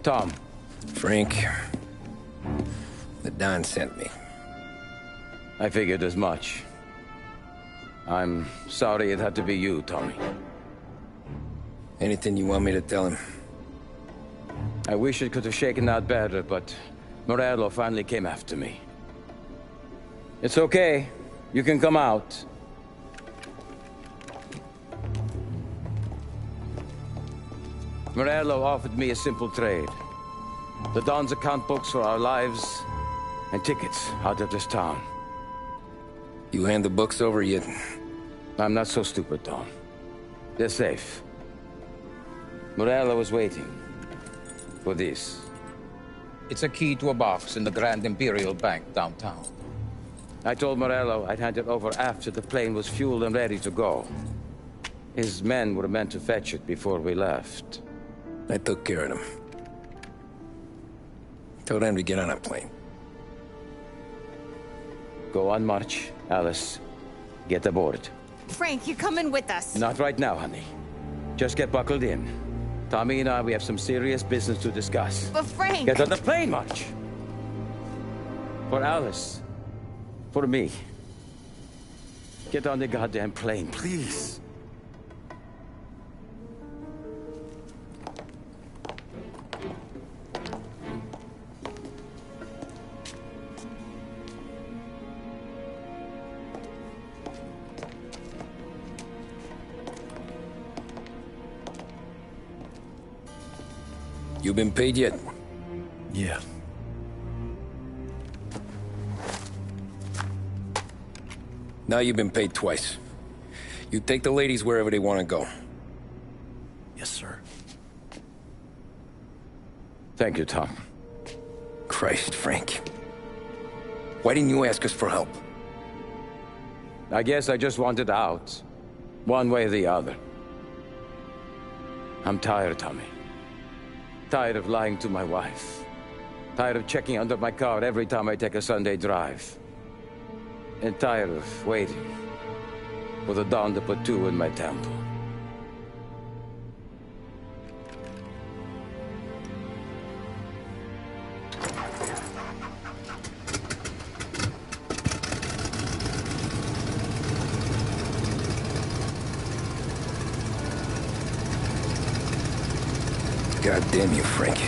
Tom. Frank. The Don sent me. I figured as much. I'm sorry it had to be you, Tommy. Anything you want me to tell him? I wish it could have shaken out better, but Morello finally came after me. It's okay. You can come out. Morello offered me a simple trade. The Don's account books for our lives and tickets out of this town. You hand the books over yet? I'm not so stupid, Tom. They're safe. Morello was waiting for this. It's a key to a box in the Grand Imperial Bank downtown. I told Morello I'd hand it over after the plane was fueled and ready to go. His men were meant to fetch it before we left. I took care of them. Told them to get on a plane. Go on, March. Alice, get aboard. Frank, you're coming with us. Not right now, honey. Just get buckled in. Tommy and I, we have some serious business to discuss. But Frank... Get on the plane, March! For Alice. For me. Get on the goddamn plane, please. You been paid yet? Yeah. Now you've been paid twice. You take the ladies wherever they want to go. Yes, sir. Thank you, Tom. Christ, Frank. Why didn't you ask us for help? I guess I just wanted out. One way or the other. I'm tired, Tommy. Tired of lying to my wife. Tired of checking under my car every time I take a Sunday drive. And tired of waiting for the dawn to put two in my temple. God damn you, Frank.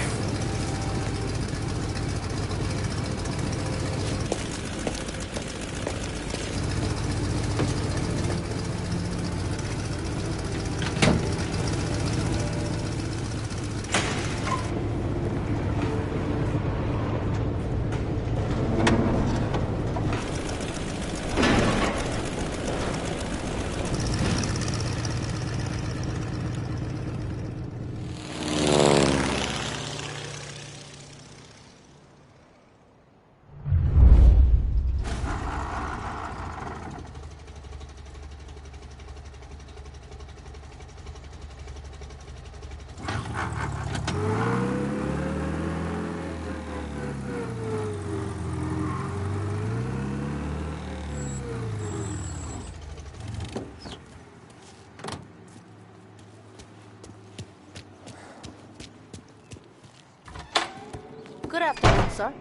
Good afternoon, sir.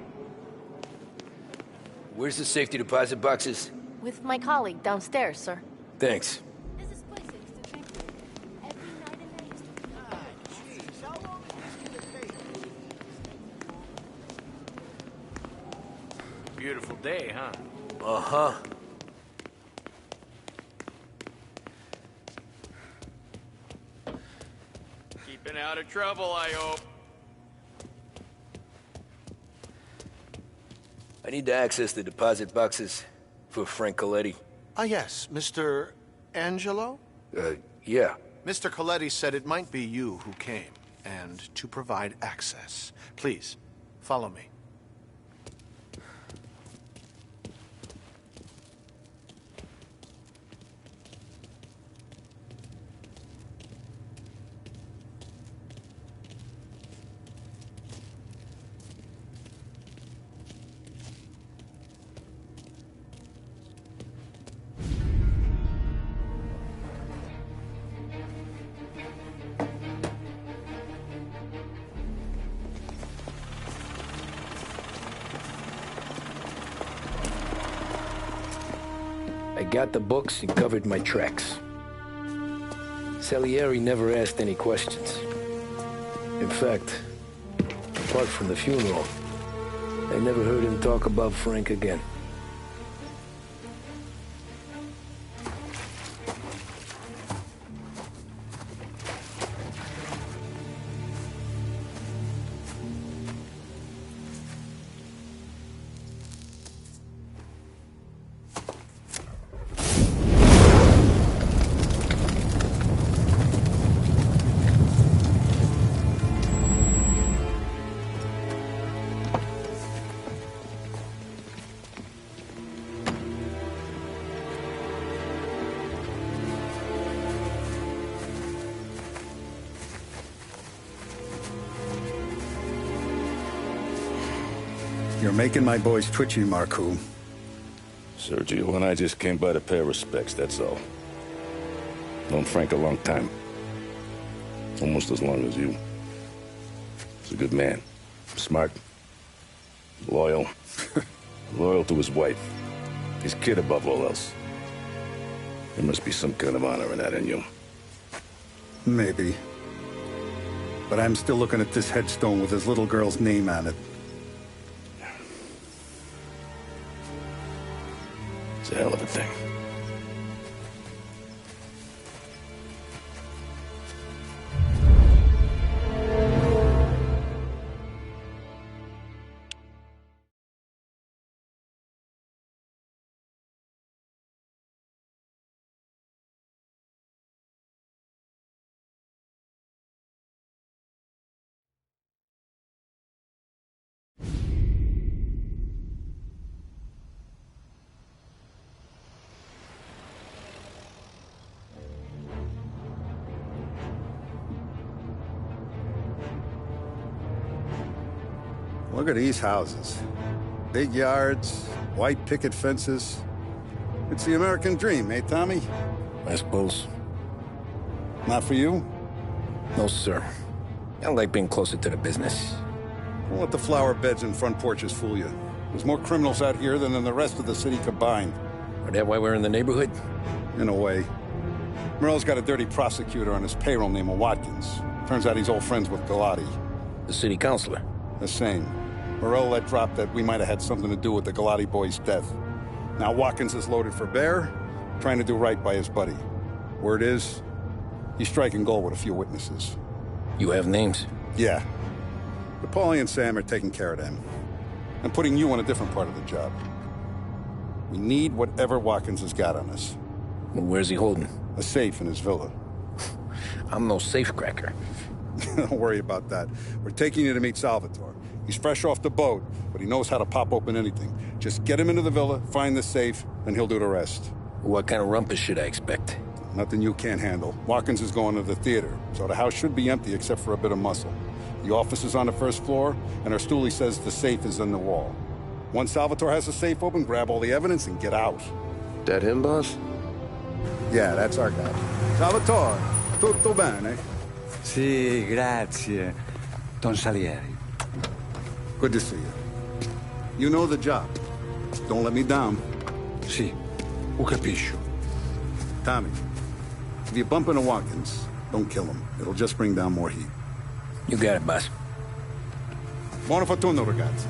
Where's the safety deposit boxes? With my colleague downstairs, sir. Thanks. Beautiful day, huh? Uh-huh. Staying out of trouble, I hope. I need to access the deposit boxes for Frank Coletti. Ah, yes, Mr. Angelo? Yeah. Mr. Coletti said it might be you who came, and to provide access. Please, follow me. I got the books and covered my tracks. Salieri never asked any questions. In fact, apart from the funeral, I never heard him talk about Frank again. You're making my boys twitchy, Marku. Sergio and I just came by to pay respects, that's all. Known Frank a long time. Almost as long as you. He's a good man. Smart. Loyal. Loyal to his wife. His kid above all else. There must be some kind of honor in that in you. Maybe. But I'm still looking at this headstone with his little girl's name on it. It's a hell of a thing. Look at these houses. Big yards, white picket fences. It's the American dream, eh, Tommy? I suppose. Not for you? No, sir. I don't like being closer to the business. Don't let the flower beds and front porches fool you. There's more criminals out here than in the rest of the city combined. Is that why we're in the neighborhood? In a way. Merle's got a dirty prosecutor on his payroll named Watkins. Turns out he's old friends with Galati. The city councilor? The same. Morello let drop that we might have had something to do with the Galati boy's death. Now Watkins is loaded for bear, trying to do right by his buddy. Word is, he's striking gold with a few witnesses. You have names? Yeah. But Paulie and Sam are taking care of them. I'm putting you on a different part of the job. We need whatever Watkins has got on us. Well, where's he holding? A safe in his villa. I'm no safecracker. Don't worry about that. We're taking you to meet Salvatore. He's fresh off the boat, but he knows how to pop open anything. Just get him into the villa, find the safe, and he'll do the rest. What kind of rumpus should I expect? Nothing you can't handle. Watkins is going to the theater, so the house should be empty except for a bit of muscle. The office is on the first floor, and our stoolie says the safe is in the wall. Once Salvatore has the safe open, grab all the evidence and get out. That him, boss? Yeah, that's our guy. Salvatore, tutto bene? Sì, grazie, Don Salieri. Good to see you. You know the job. Don't let me down. Sì, ho capisco. Tommy, if you bump into Watkins, don't kill him. It'll just bring down more heat. You got it, boss. Buona fortuna, ragazzi.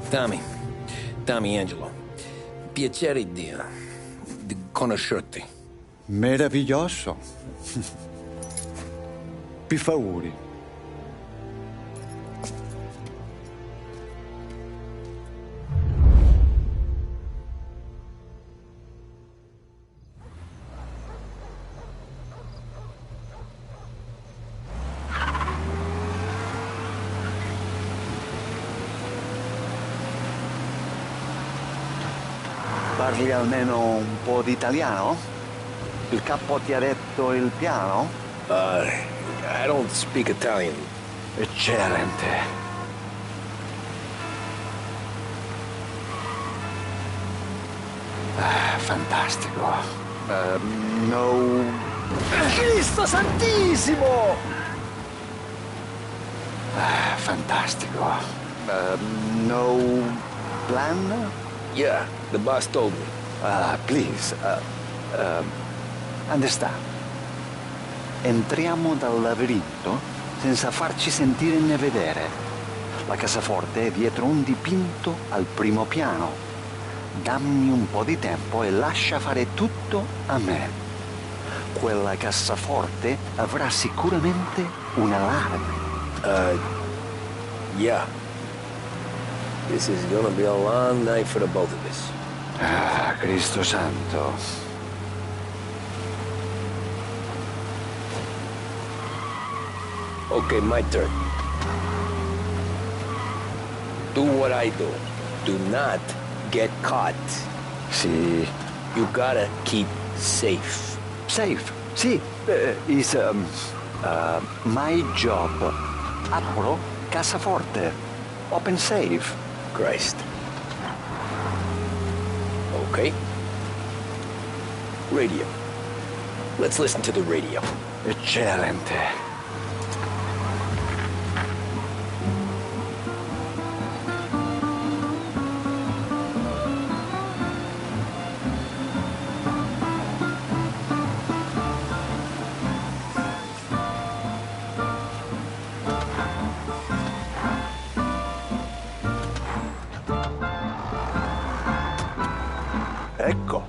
Tommy Angelo. Piacere di conoscerti. Meraviglioso. Per favore. Parli almeno un po' di italiano? Il capo ti ha detto il piano? I don't speak Italian. Eccellente. Fantastico. No... Cristo Santissimo! Fantastico. No plan? Yeah, the boss told me. Please, understand. Entriamo dal labirinto senza farci sentire né vedere. La cassaforte è dietro un dipinto al primo piano. Dammi un po' di tempo e lascia fare tutto a me. Quella cassaforte avrà sicuramente un allarme. Yeah. This is gonna be a long night for the both of us. Cristo Santo. Okay, my turn. Do what I do. Do not get caught. Sì. You gotta keep safe. Safe? Sì. Is my job. Apro cassaforte. Open safe. Christ. Okay. Radio. Let's listen to the radio. Eccellente. Ecco,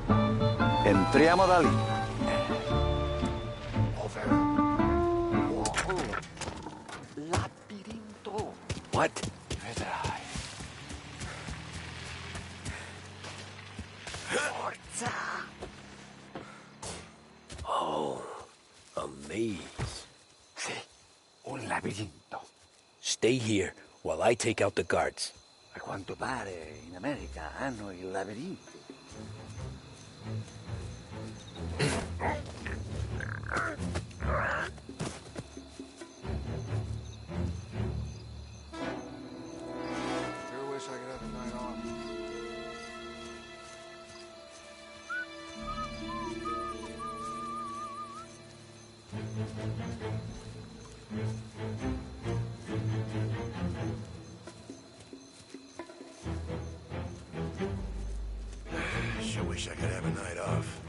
entriamo da lì. Labirinto. What? Vedrai. Forza. Oh, a maze. Sì, un labirinto. Stay here while I take out the guards. A quanto pare in America hanno i labirinti. Sure wish I could have a night off. Sure wish I could have a night off.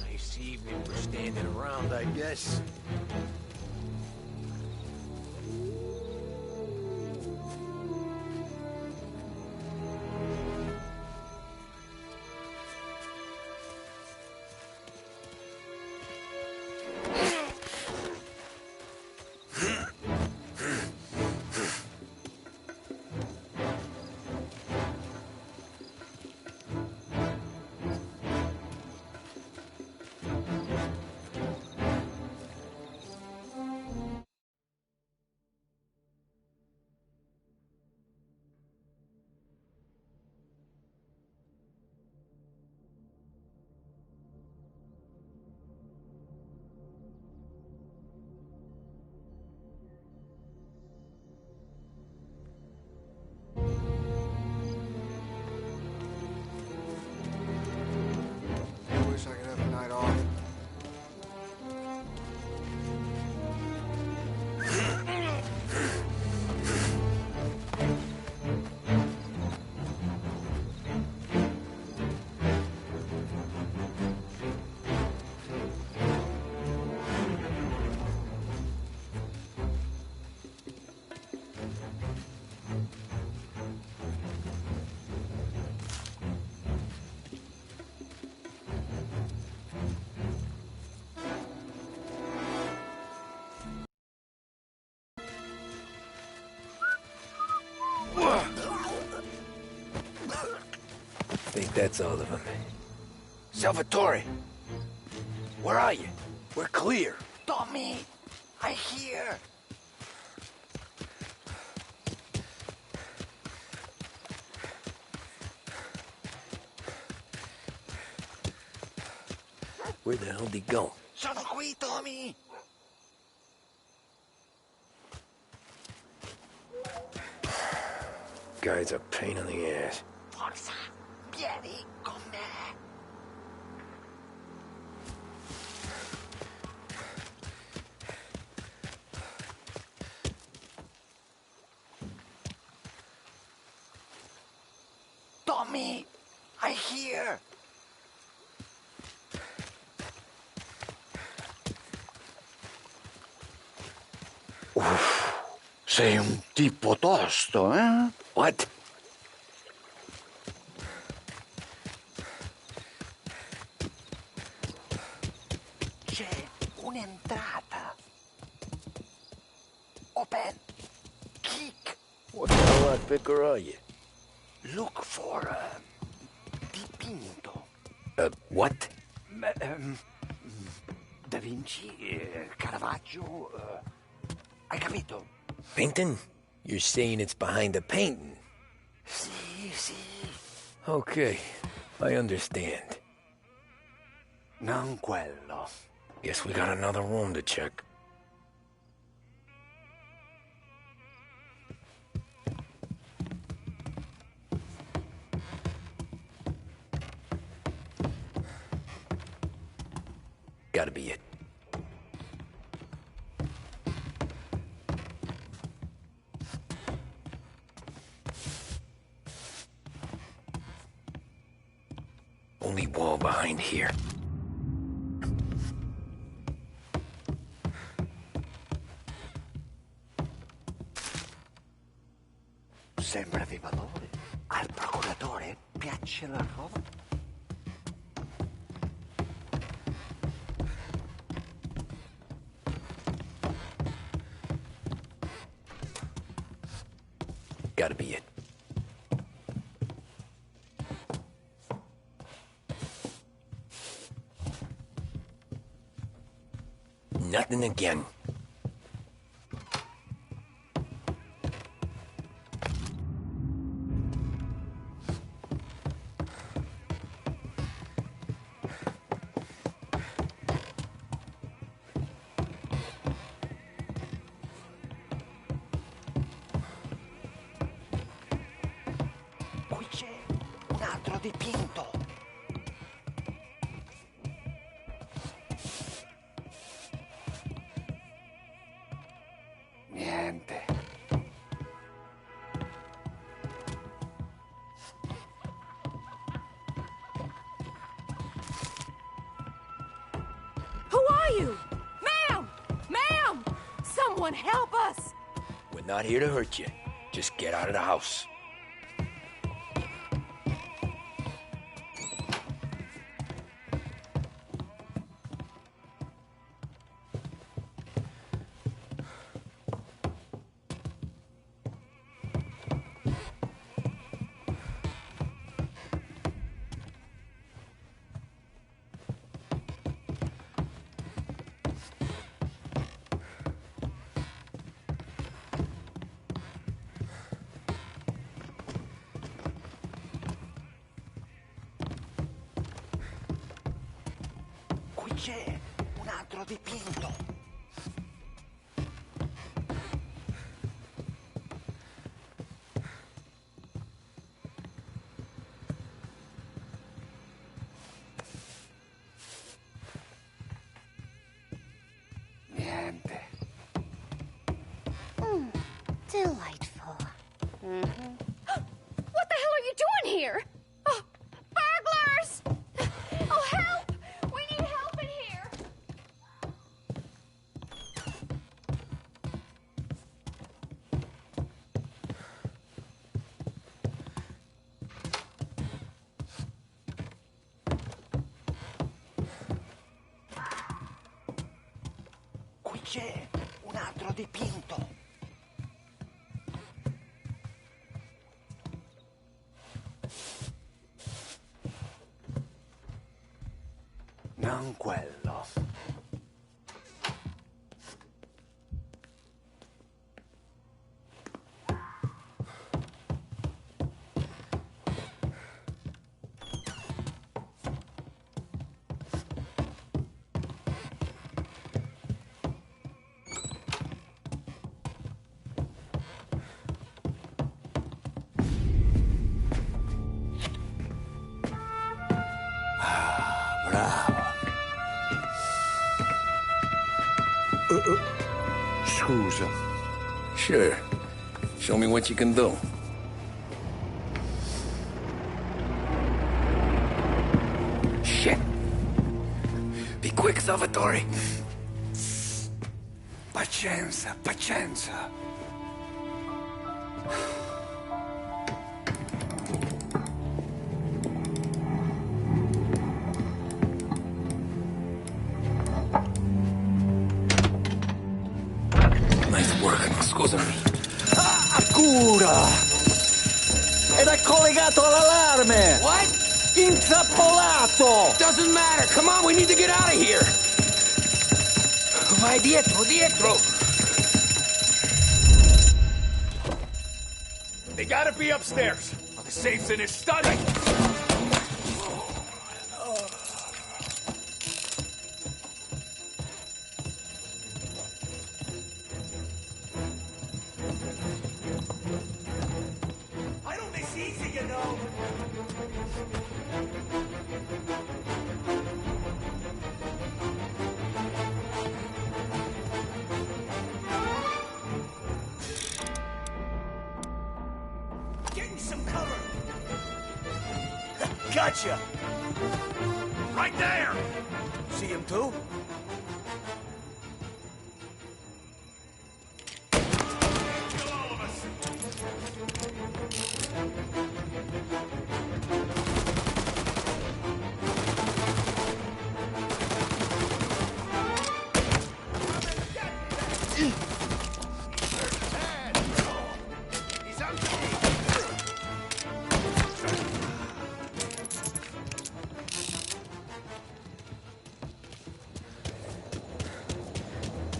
Nice evening for standing around, I guess. that's all of them. Salvatore! Where are you? We're clear. Tommy, I hear. Where the hell did he go? Sono qui, Tommy. Guy's a pain in the ass. Forza, vieni con me. Tommy, I hear. Sei un tipo tosto, eh? What? C'è un'entrata. Open. Kick. What the hell out picker are you? Look for dipinto. What? Da Vinci, Caravaggio. Hai capito? Painting? You're saying it's behind the painting? Sì, sì. Okay, I understand. Non quello. Guess we got another room to check. Gotta be it. Only wall behind here. Sembra di valore. Al procuratore piace la roba. Gotta be it. Nothing again. Qui c'è un altro dipinto. Niente. Who are you? Ma'am! Ma'am! Someone help us! We're not here to hurt you. Just get out of the house. Qui c'è un altro dipinto. Niente. Delightful. What the hell are you doing here? Oh, burglars! Oh, help! We need help in here! Qui c'è un altro dipinto. Tranquillo. Scusa. Sure. Show me what you can do. Shit. Be quick, Salvatore. Pazienza, pazienza. Nice work. Scusami. Cura! Ed è collegato all'allarme! What? Intrappolato! Doesn't matter. Come on, we need to get out of here. Vai dietro, dietro. They gotta be upstairs. The safe's in his study. I don't miss easy, you know. Getting some cover. Gotcha. Right there. See him too? Kill all of us.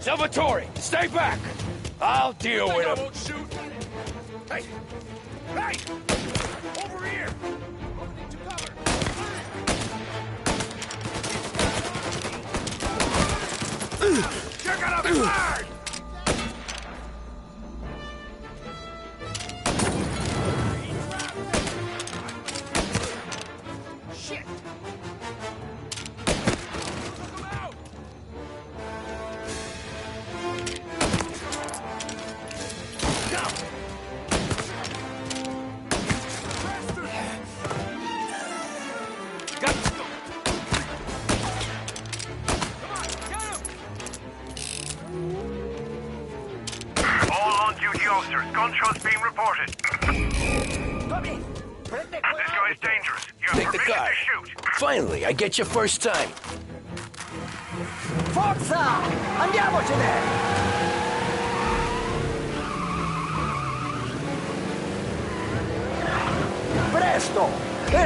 Salvatore, stay back. I'll deal with him. Won't shoot. Hey! Hey! Over here! Moving into cover. You're gonna burn! Shit! Look him out! Gunshots being reported. This guy is dangerous. You have Take the permission car. to shoot. Finally, I get your first time. Forza! Andiamocene! Presto!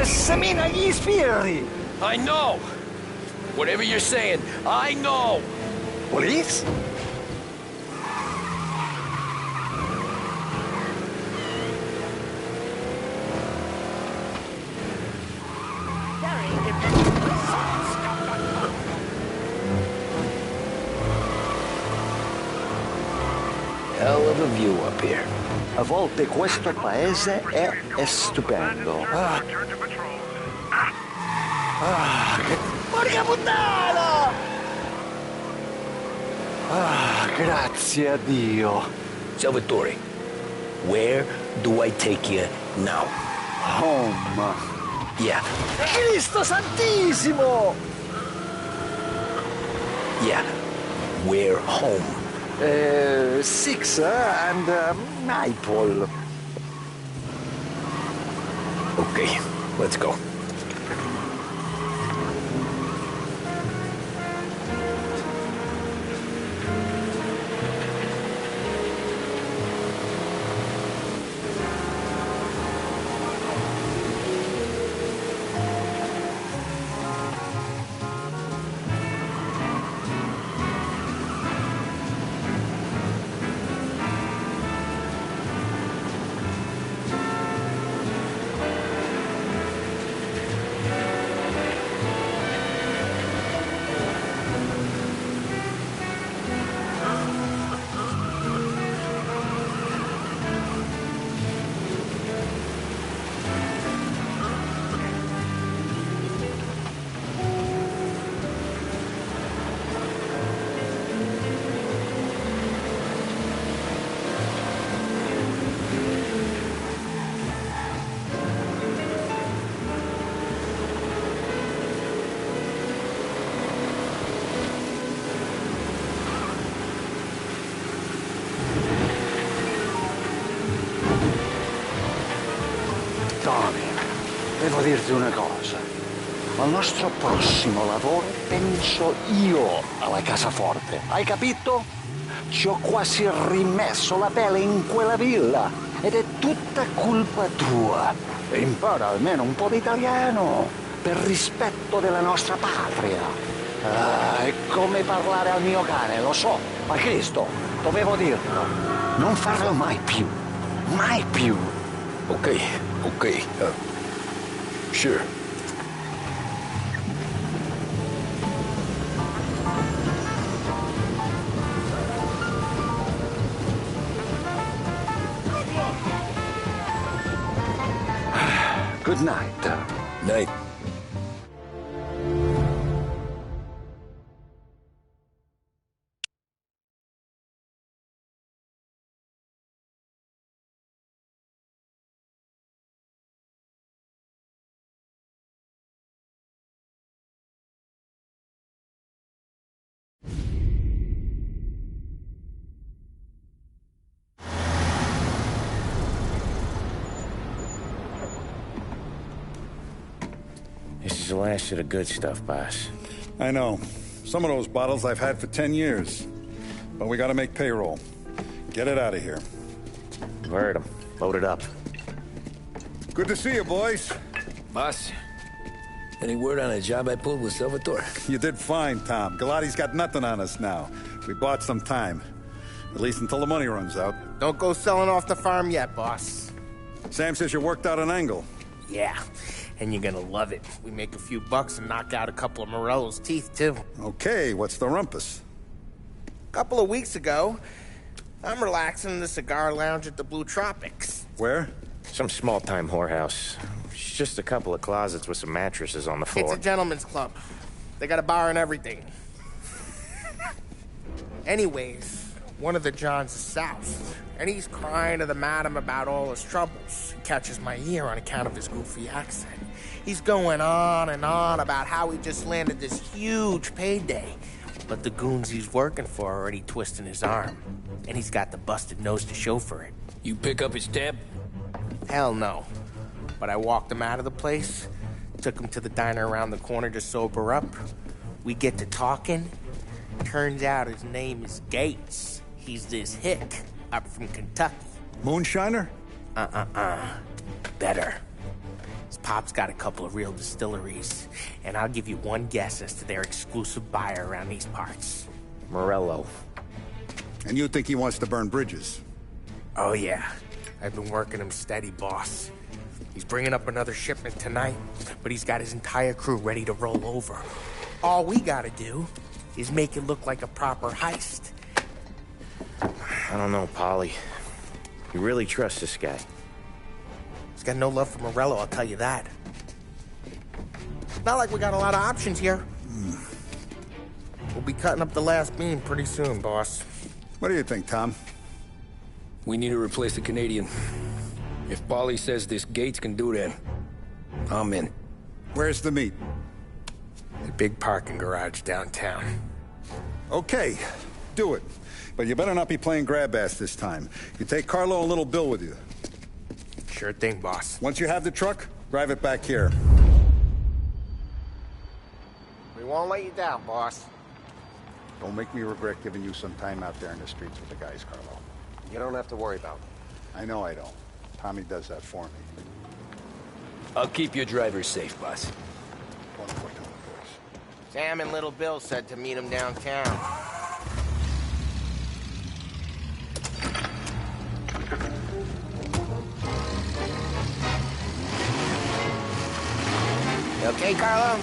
Semina gli sbirri! I know. Whatever you're saying, I know. Police? Hell of a view up here. A volte questo paese è stupendo. Porca puttana! Grazie a Dio. Salvatore, where do I take you now? Home. Yeah. Cristo Santissimo! Yeah. Where home? Six and Maple. Okay, let's go. Tony, devo dirti una cosa. Al nostro prossimo lavoro penso io alla casaforte. Hai capito? Ci ho quasi rimesso la pelle in quella villa ed è tutta colpa tua. E impara almeno un po' di italiano per rispetto della nostra patria. Ah, è come parlare al mio cane, lo so, ma Cristo, dovevo dirlo. Non farlo mai più. Mai più. Okay, okay. Sure. Good night. Night. This is the last of the good stuff, boss. I know. Some of those bottles I've had for 10 years. But we gotta make payroll. Get it out of here. Heard him. Load it up. Good to see you, boys. Boss, any word on a job I pulled with Salvatore? You did fine, Tom. Galati's got nothing on us now. We bought some time. At least until the money runs out. Don't go selling off the farm yet, boss. Sam says you worked out an angle. Yeah, and you're gonna love it. We make a few bucks and knock out a couple of Morello's teeth, too. Okay, what's the rumpus? A couple of weeks ago, I'm relaxing in the cigar lounge at the Blue Tropics. Where? Some small-time whorehouse. It's just a couple of closets with some mattresses on the floor. It's a gentleman's club. They got a bar and everything. Anyways, one of the Johns is south, and he's crying to the madam about all his troubles. He catches my ear on account of his goofy accent. He's going on and on about how he just landed this huge payday, but the goons he's working for are already twisting his arm, and he's got the busted nose to show for it. You pick up his tab? Hell no. But I walked him out of the place, took him to the diner around the corner to sober up. We get to talking. Turns out his name is Gates. He's this hick up from Kentucky. Moonshiner? Better. His pop's got a couple of real distilleries, and I'll give you one guess as to their exclusive buyer around these parts. Morello. And you think he wants to burn bridges? Oh, yeah. I've been working him steady, boss. He's bringing up another shipment tonight, but he's got his entire crew ready to roll over. All we gotta do is make it look like a proper heist. I don't know, Polly. You really trust this guy? He's got no love for Morello, I'll tell you that. It's not like we got a lot of options here. We'll be cutting up the last beam pretty soon, boss. What do you think, Tom? We need to replace the Canadian. If Polly says this Gates can do that, I'm in. Where's the meet? The big parking garage downtown. Okay, do it. But you better not be playing grab ass this time. You take Carlo and Little Bill with you. Sure thing, boss. Once you have the truck, drive it back here. We won't let you down, boss. Don't make me regret giving you some time out there in the streets with the guys, Carlo. You don't have to worry about it. I know I don't. Tommy does that for me. I'll keep your driver safe, boss. Sam and Little Bill said to meet him downtown. You okay, Carlo?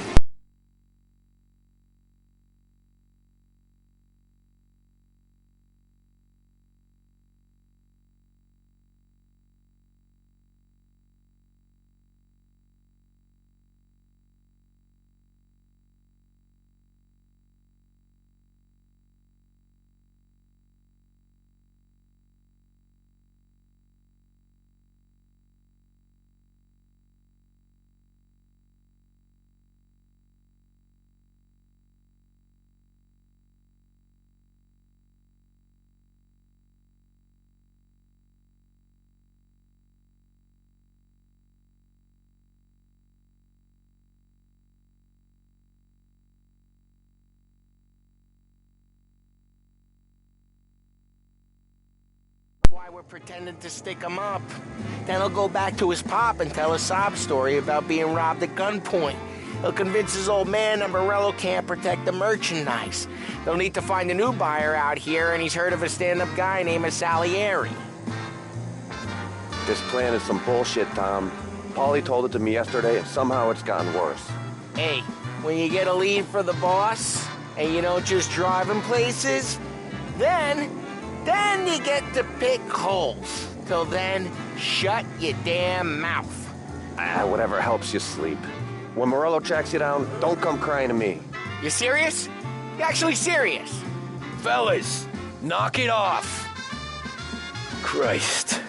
why we're pretending to stick him up. Then he'll go back to his pop and tell a sob story about being robbed at gunpoint. He'll convince his old man that Morello can't protect the merchandise. They'll need to find a new buyer out here, and he's heard of a stand-up guy named Salieri. This plan is some bullshit, Tom. Paulie told it to me yesterday, and somehow it's gotten worse. Hey, when you get a lead for the boss, and you don't just drive him places, then you get to pick holes. Till then, shut your damn mouth. Whatever helps you sleep. When Morello tracks you down, don't come crying to me. You serious? You actually serious? Fellas, knock it off. Christ.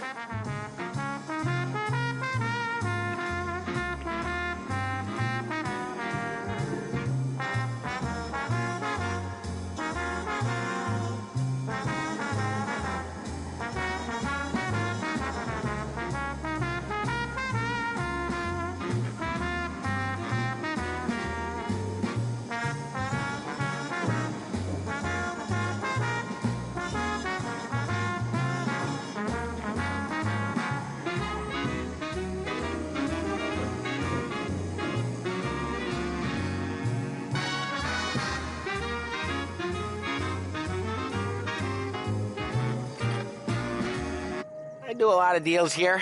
I do a lot of deals here.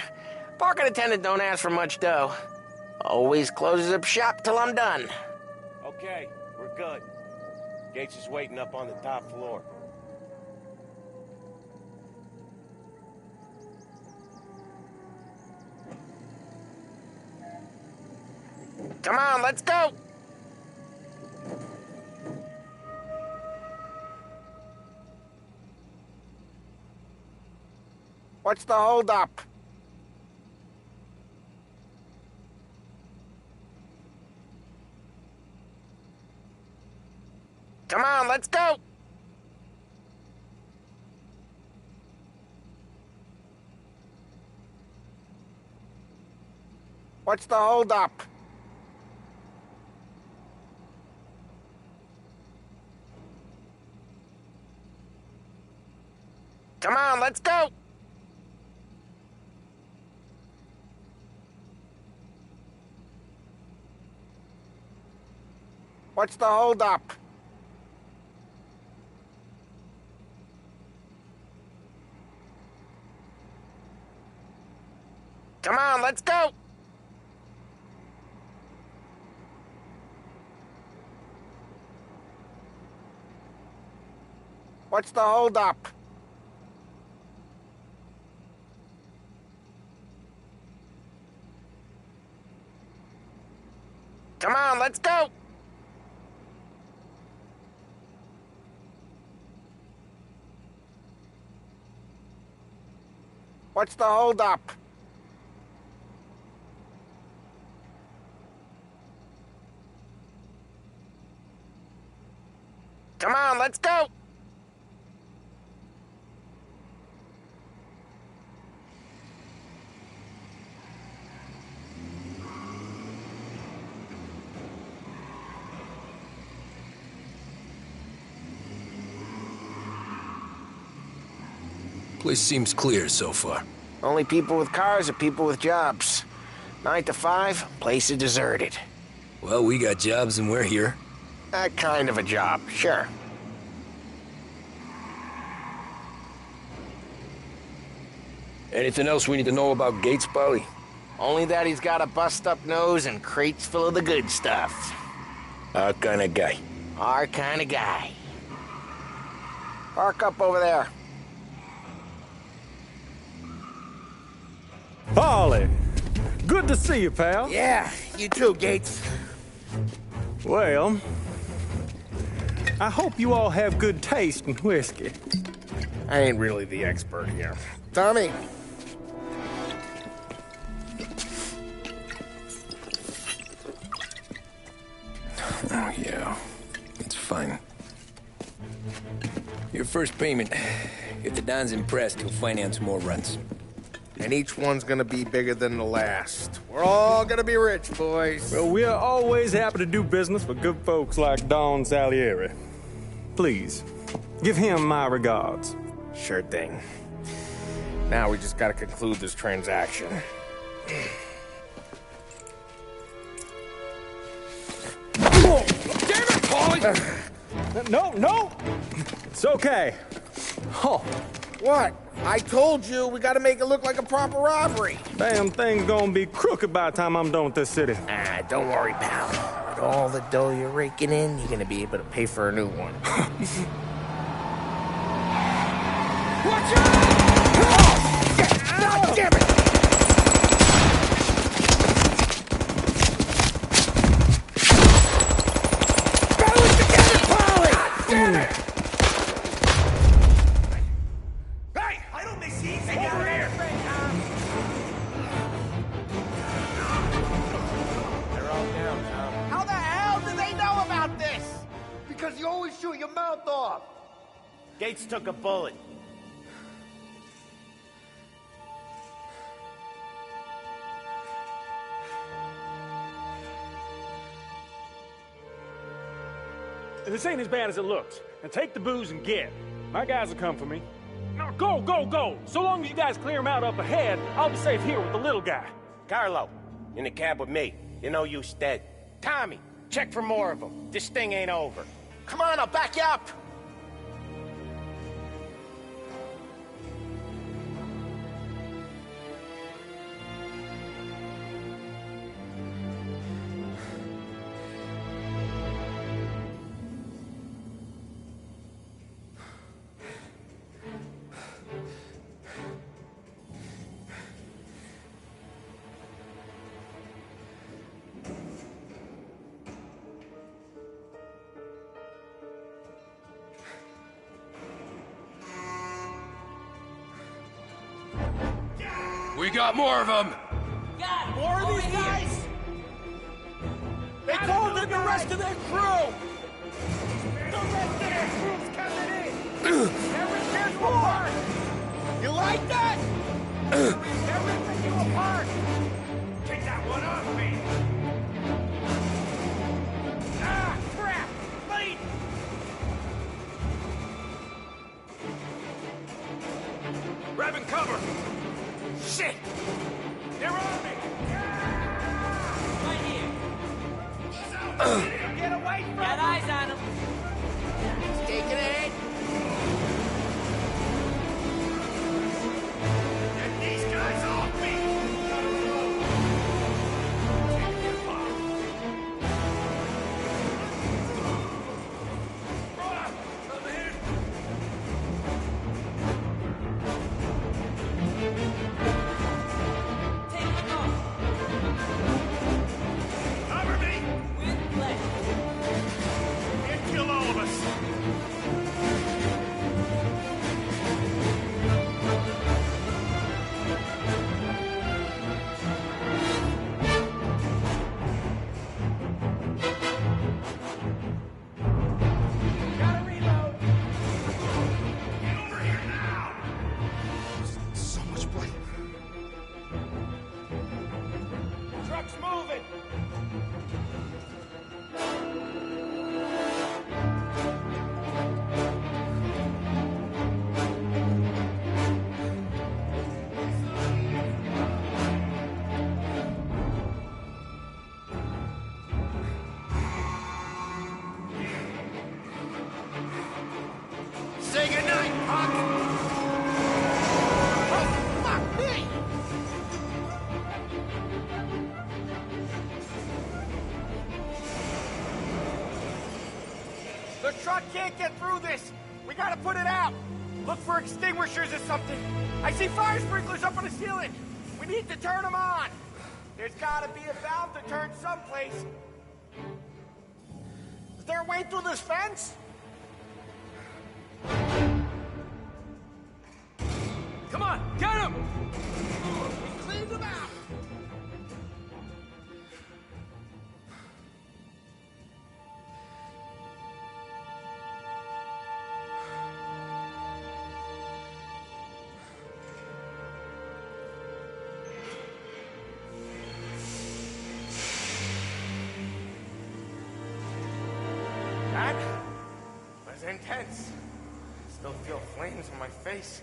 Parking attendant don't ask for much dough. Always closes up shop till I'm done. Okay, we're good. Gates is waiting up on the top floor. Come on, let's go! What's the holdup? Come on, let's go! What's the holdup? Come on, let's go! What's the holdup? Come on, let's go! What's the holdup? Come on, let's go! What's the holdup? Come on, let's go! Place seems clear so far. Only people with cars are people with jobs. 9 to 5, place is deserted. Well, we got jobs and we're here. That kind of a job, sure. Anything else we need to know about Gates, Paulie? Only that he's got a bust-up nose and crates full of the good stuff. Our kind of guy. Our kind of guy. Park up over there. Paulie, good to see you, pal. Yeah, you too, Gates. Well, I hope you all have good taste in whiskey. I ain't really the expert here. Tommy. Oh, yeah. It's fine. Your first payment. If the Don's impressed, he'll finance more runs. And each one's gonna be bigger than the last. We're all gonna be rich, boys. Well, we're always happy to do business with good folks like Don Salieri. Please, give him my regards. Sure thing. Now we just gotta conclude this transaction. Damn it, Paulie! No! It's okay. Oh. What? I told you, we gotta make it look like a proper robbery. Damn thing's gonna be crooked by the time I'm done with this city. Ah, don't worry, pal. With all the dough you're raking in, you're gonna be able to pay for a new one. Watch out! Oh, God damn it! Battle it together, Paulie! Damn it! Hey, I don't miss these. Over here. They're all down, Tom. How the hell do they know about this? Because you always shoot your mouth off. Gates took a bullet. This ain't as bad as it looks. Now take the booze and get. My guys will come for me. Now go! So long as you guys clear him out up ahead, I'll be safe here with the little guy. Carlo, in the cab with me. You know you dead. Tommy, check for more of them. This thing ain't over. Come on, I'll back you up. We got more of them! God, more of these guys? They called in the rest of their crew! The rest of their crew's coming in! There's more! You like that? They're ripping you apart! Take that one off me! Ah, crap! Lead! Grabbing cover! Shit! They're on me! Right here! Get away from him! Got eyes on him! He's taking a hit! Get these guys off me! Cover me! With pleasure. Can't kill all of us! Gotta reload! Get over here now! So much blood. Truck's moving! Say goodnight, punk! Oh, fuck me! The truck can't get through this! We gotta put it out! Look for extinguishers or something! I see fire sprinklers up on the ceiling! We need to turn them on! There's gotta be a valve to turn someplace! Is there a way through this fence? Come on, get him! Clean them out! That was intense. Still feel flames on my face.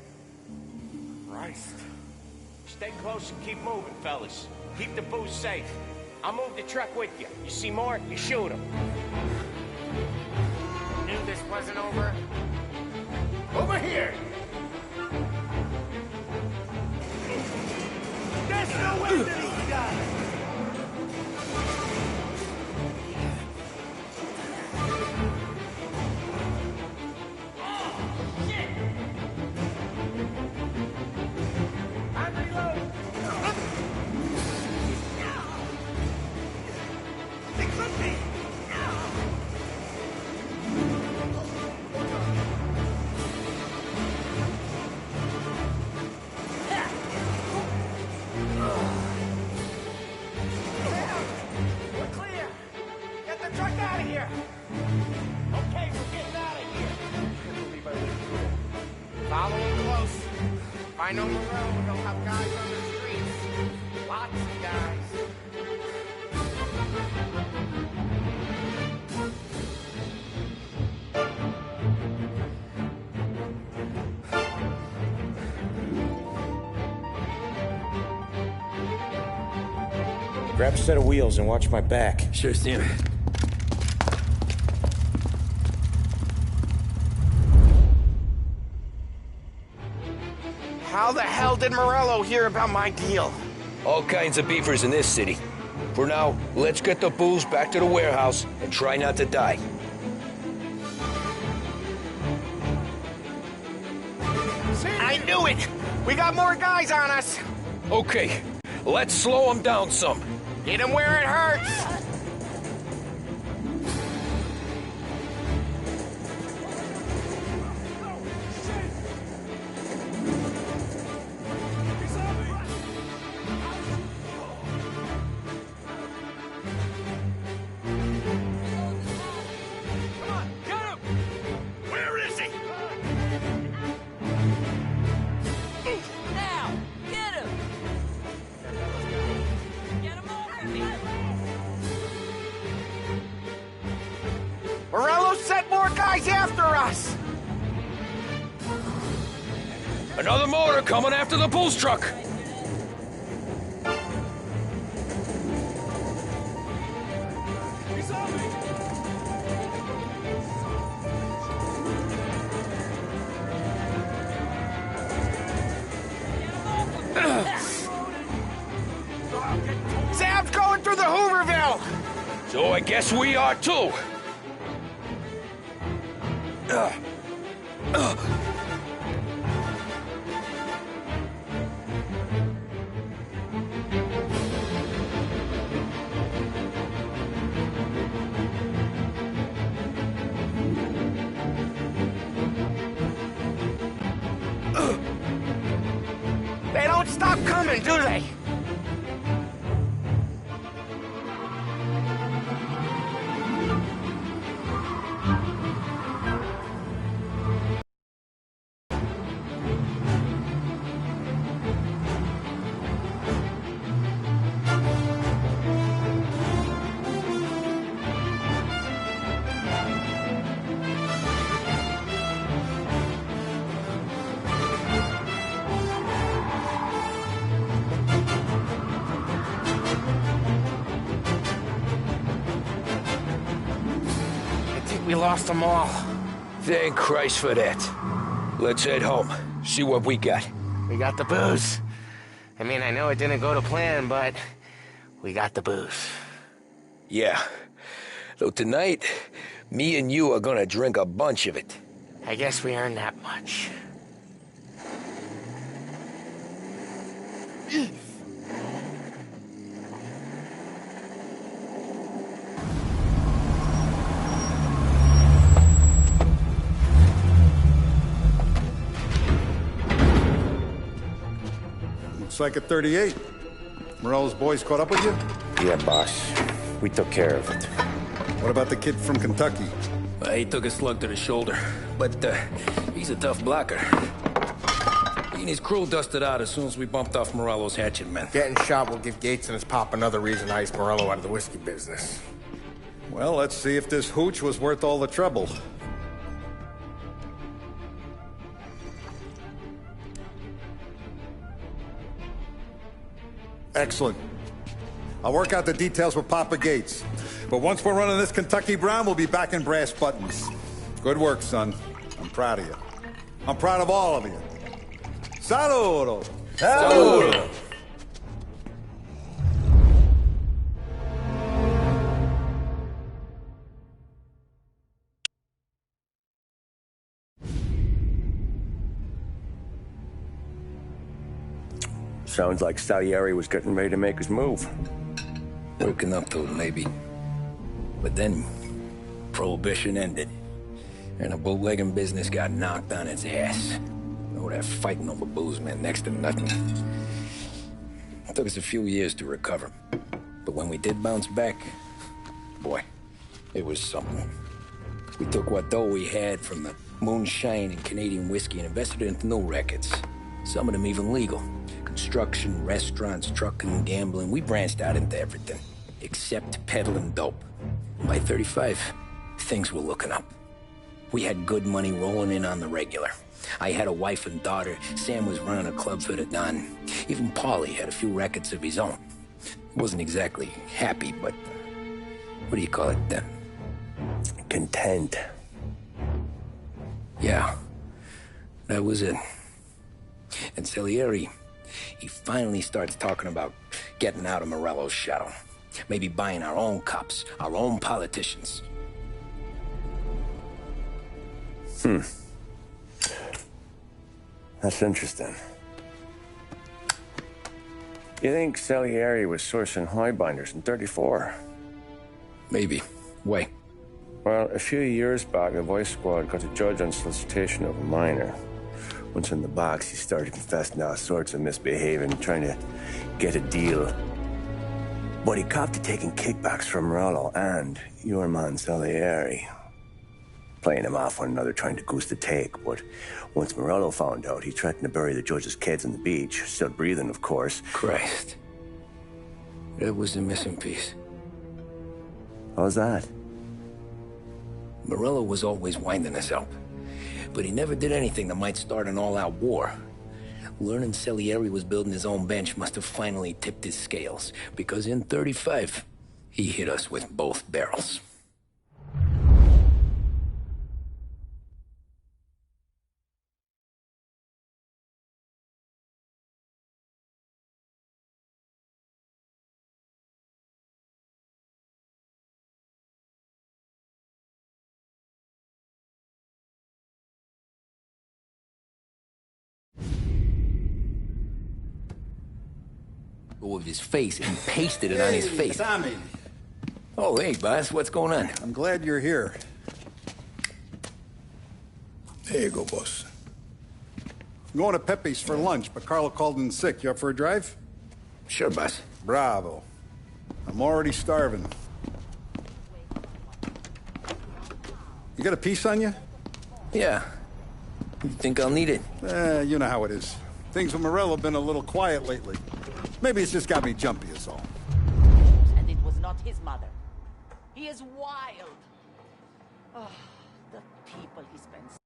Christ. Stay close and keep moving, fellas. Keep the booze safe. I'll move the truck with you. You see more, you shoot him. Knew this wasn't over. Over here! There's no way to these guys! Following close. If I know the road, they'll have guys on the streets. Lots of guys. Grab a set of wheels and watch my back. Sure thing. How the hell did Morello hear about my deal? All kinds of beefers in this city. For now, let's get the booze back to the warehouse and try not to die. I knew it! We got more guys on us! Okay, let's slow them down some. Get them where it hurts! Morello sent more guys after us! Another motor coming after the booze truck. Sam's going through the Hooverville! So I guess we are too. They don't stop coming, do they? We lost them all. Thank Christ for that. Let's head home, see what we got. We got the booze. I mean, I know it didn't go to plan, but we got the booze. Yeah. Though tonight, me and you are gonna drink a bunch of it. I guess we earned that much. Looks like a 38. Morello's boys caught up with you? Yeah, boss. We took care of it. What about the kid from Kentucky? He took a slug to the shoulder, but he's a tough blocker. He and his crew dusted out as soon as we bumped off Morello's hatchet men. Getting shot will give Gates and his pop another reason to ice Morello out of the whiskey business. Well, let's see if this hooch was worth all the trouble. Excellent. I'll work out the details with Papa Gates. But once we're running this Kentucky Brown, we'll be back in brass buttons. Good work, son. I'm proud of you. I'm proud of all of you. Saludo! Saludo! Sounds like Salieri was getting ready to make his move. Working up to it, maybe. But then, Prohibition ended. And the bootlegging business got knocked on its ass. Oh, that fighting over booze meant next to nothing. It took us a few years to recover. But when we did bounce back, boy, it was something. We took what dough we had from the moonshine and Canadian whiskey and invested it into new rackets. Some of them even legal. Construction, restaurants, trucking, gambling. We branched out into everything, except peddling dope. By 35, things were looking up. We had good money rolling in on the regular. I had a wife and daughter. Sam was running a club for the Don. Even Paulie had a few records of his own. Wasn't exactly happy, but what do you call it? Content. Yeah, that was it. And Salieri, he finally starts talking about getting out of Morello's shadow. Maybe buying our own cops, our own politicians. That's interesting. You think Salieri was sourcing highbinders in 34? Maybe. Why? Well, a few years back, the Vice Squad got a judge on solicitation of a minor. Once in the box, he started confessing all sorts of misbehaving, trying to get a deal. But he copped to taking kickbacks from Morello and your man Salieri. Playing him off one another, trying to goose the take. But once Morello found out, he threatened to bury the judge's kids on the beach. Still breathing, of course. Christ. That was the missing piece. How's that? Morello was always winding us up. But he never did anything that might start an all-out war. Learning Salieri was building his own bench must have finally tipped his scales. Because in 35, he hit us with both barrels. With his face, and he pasted it on his face. Tommy. Oh, hey, boss, what's going on? I'm glad you're here. There you go, boss. I'm going to Pepe's for lunch, but Carlo called in sick. You up for a drive? Sure, boss. Bravo. I'm already starving. You got a piece on you? Yeah. You think I'll need it? You know how it is. Things with Morello have been a little quiet lately. Maybe it's just got me jumpy, is all. And it was not his mother. He is wild. Oh, the people he spends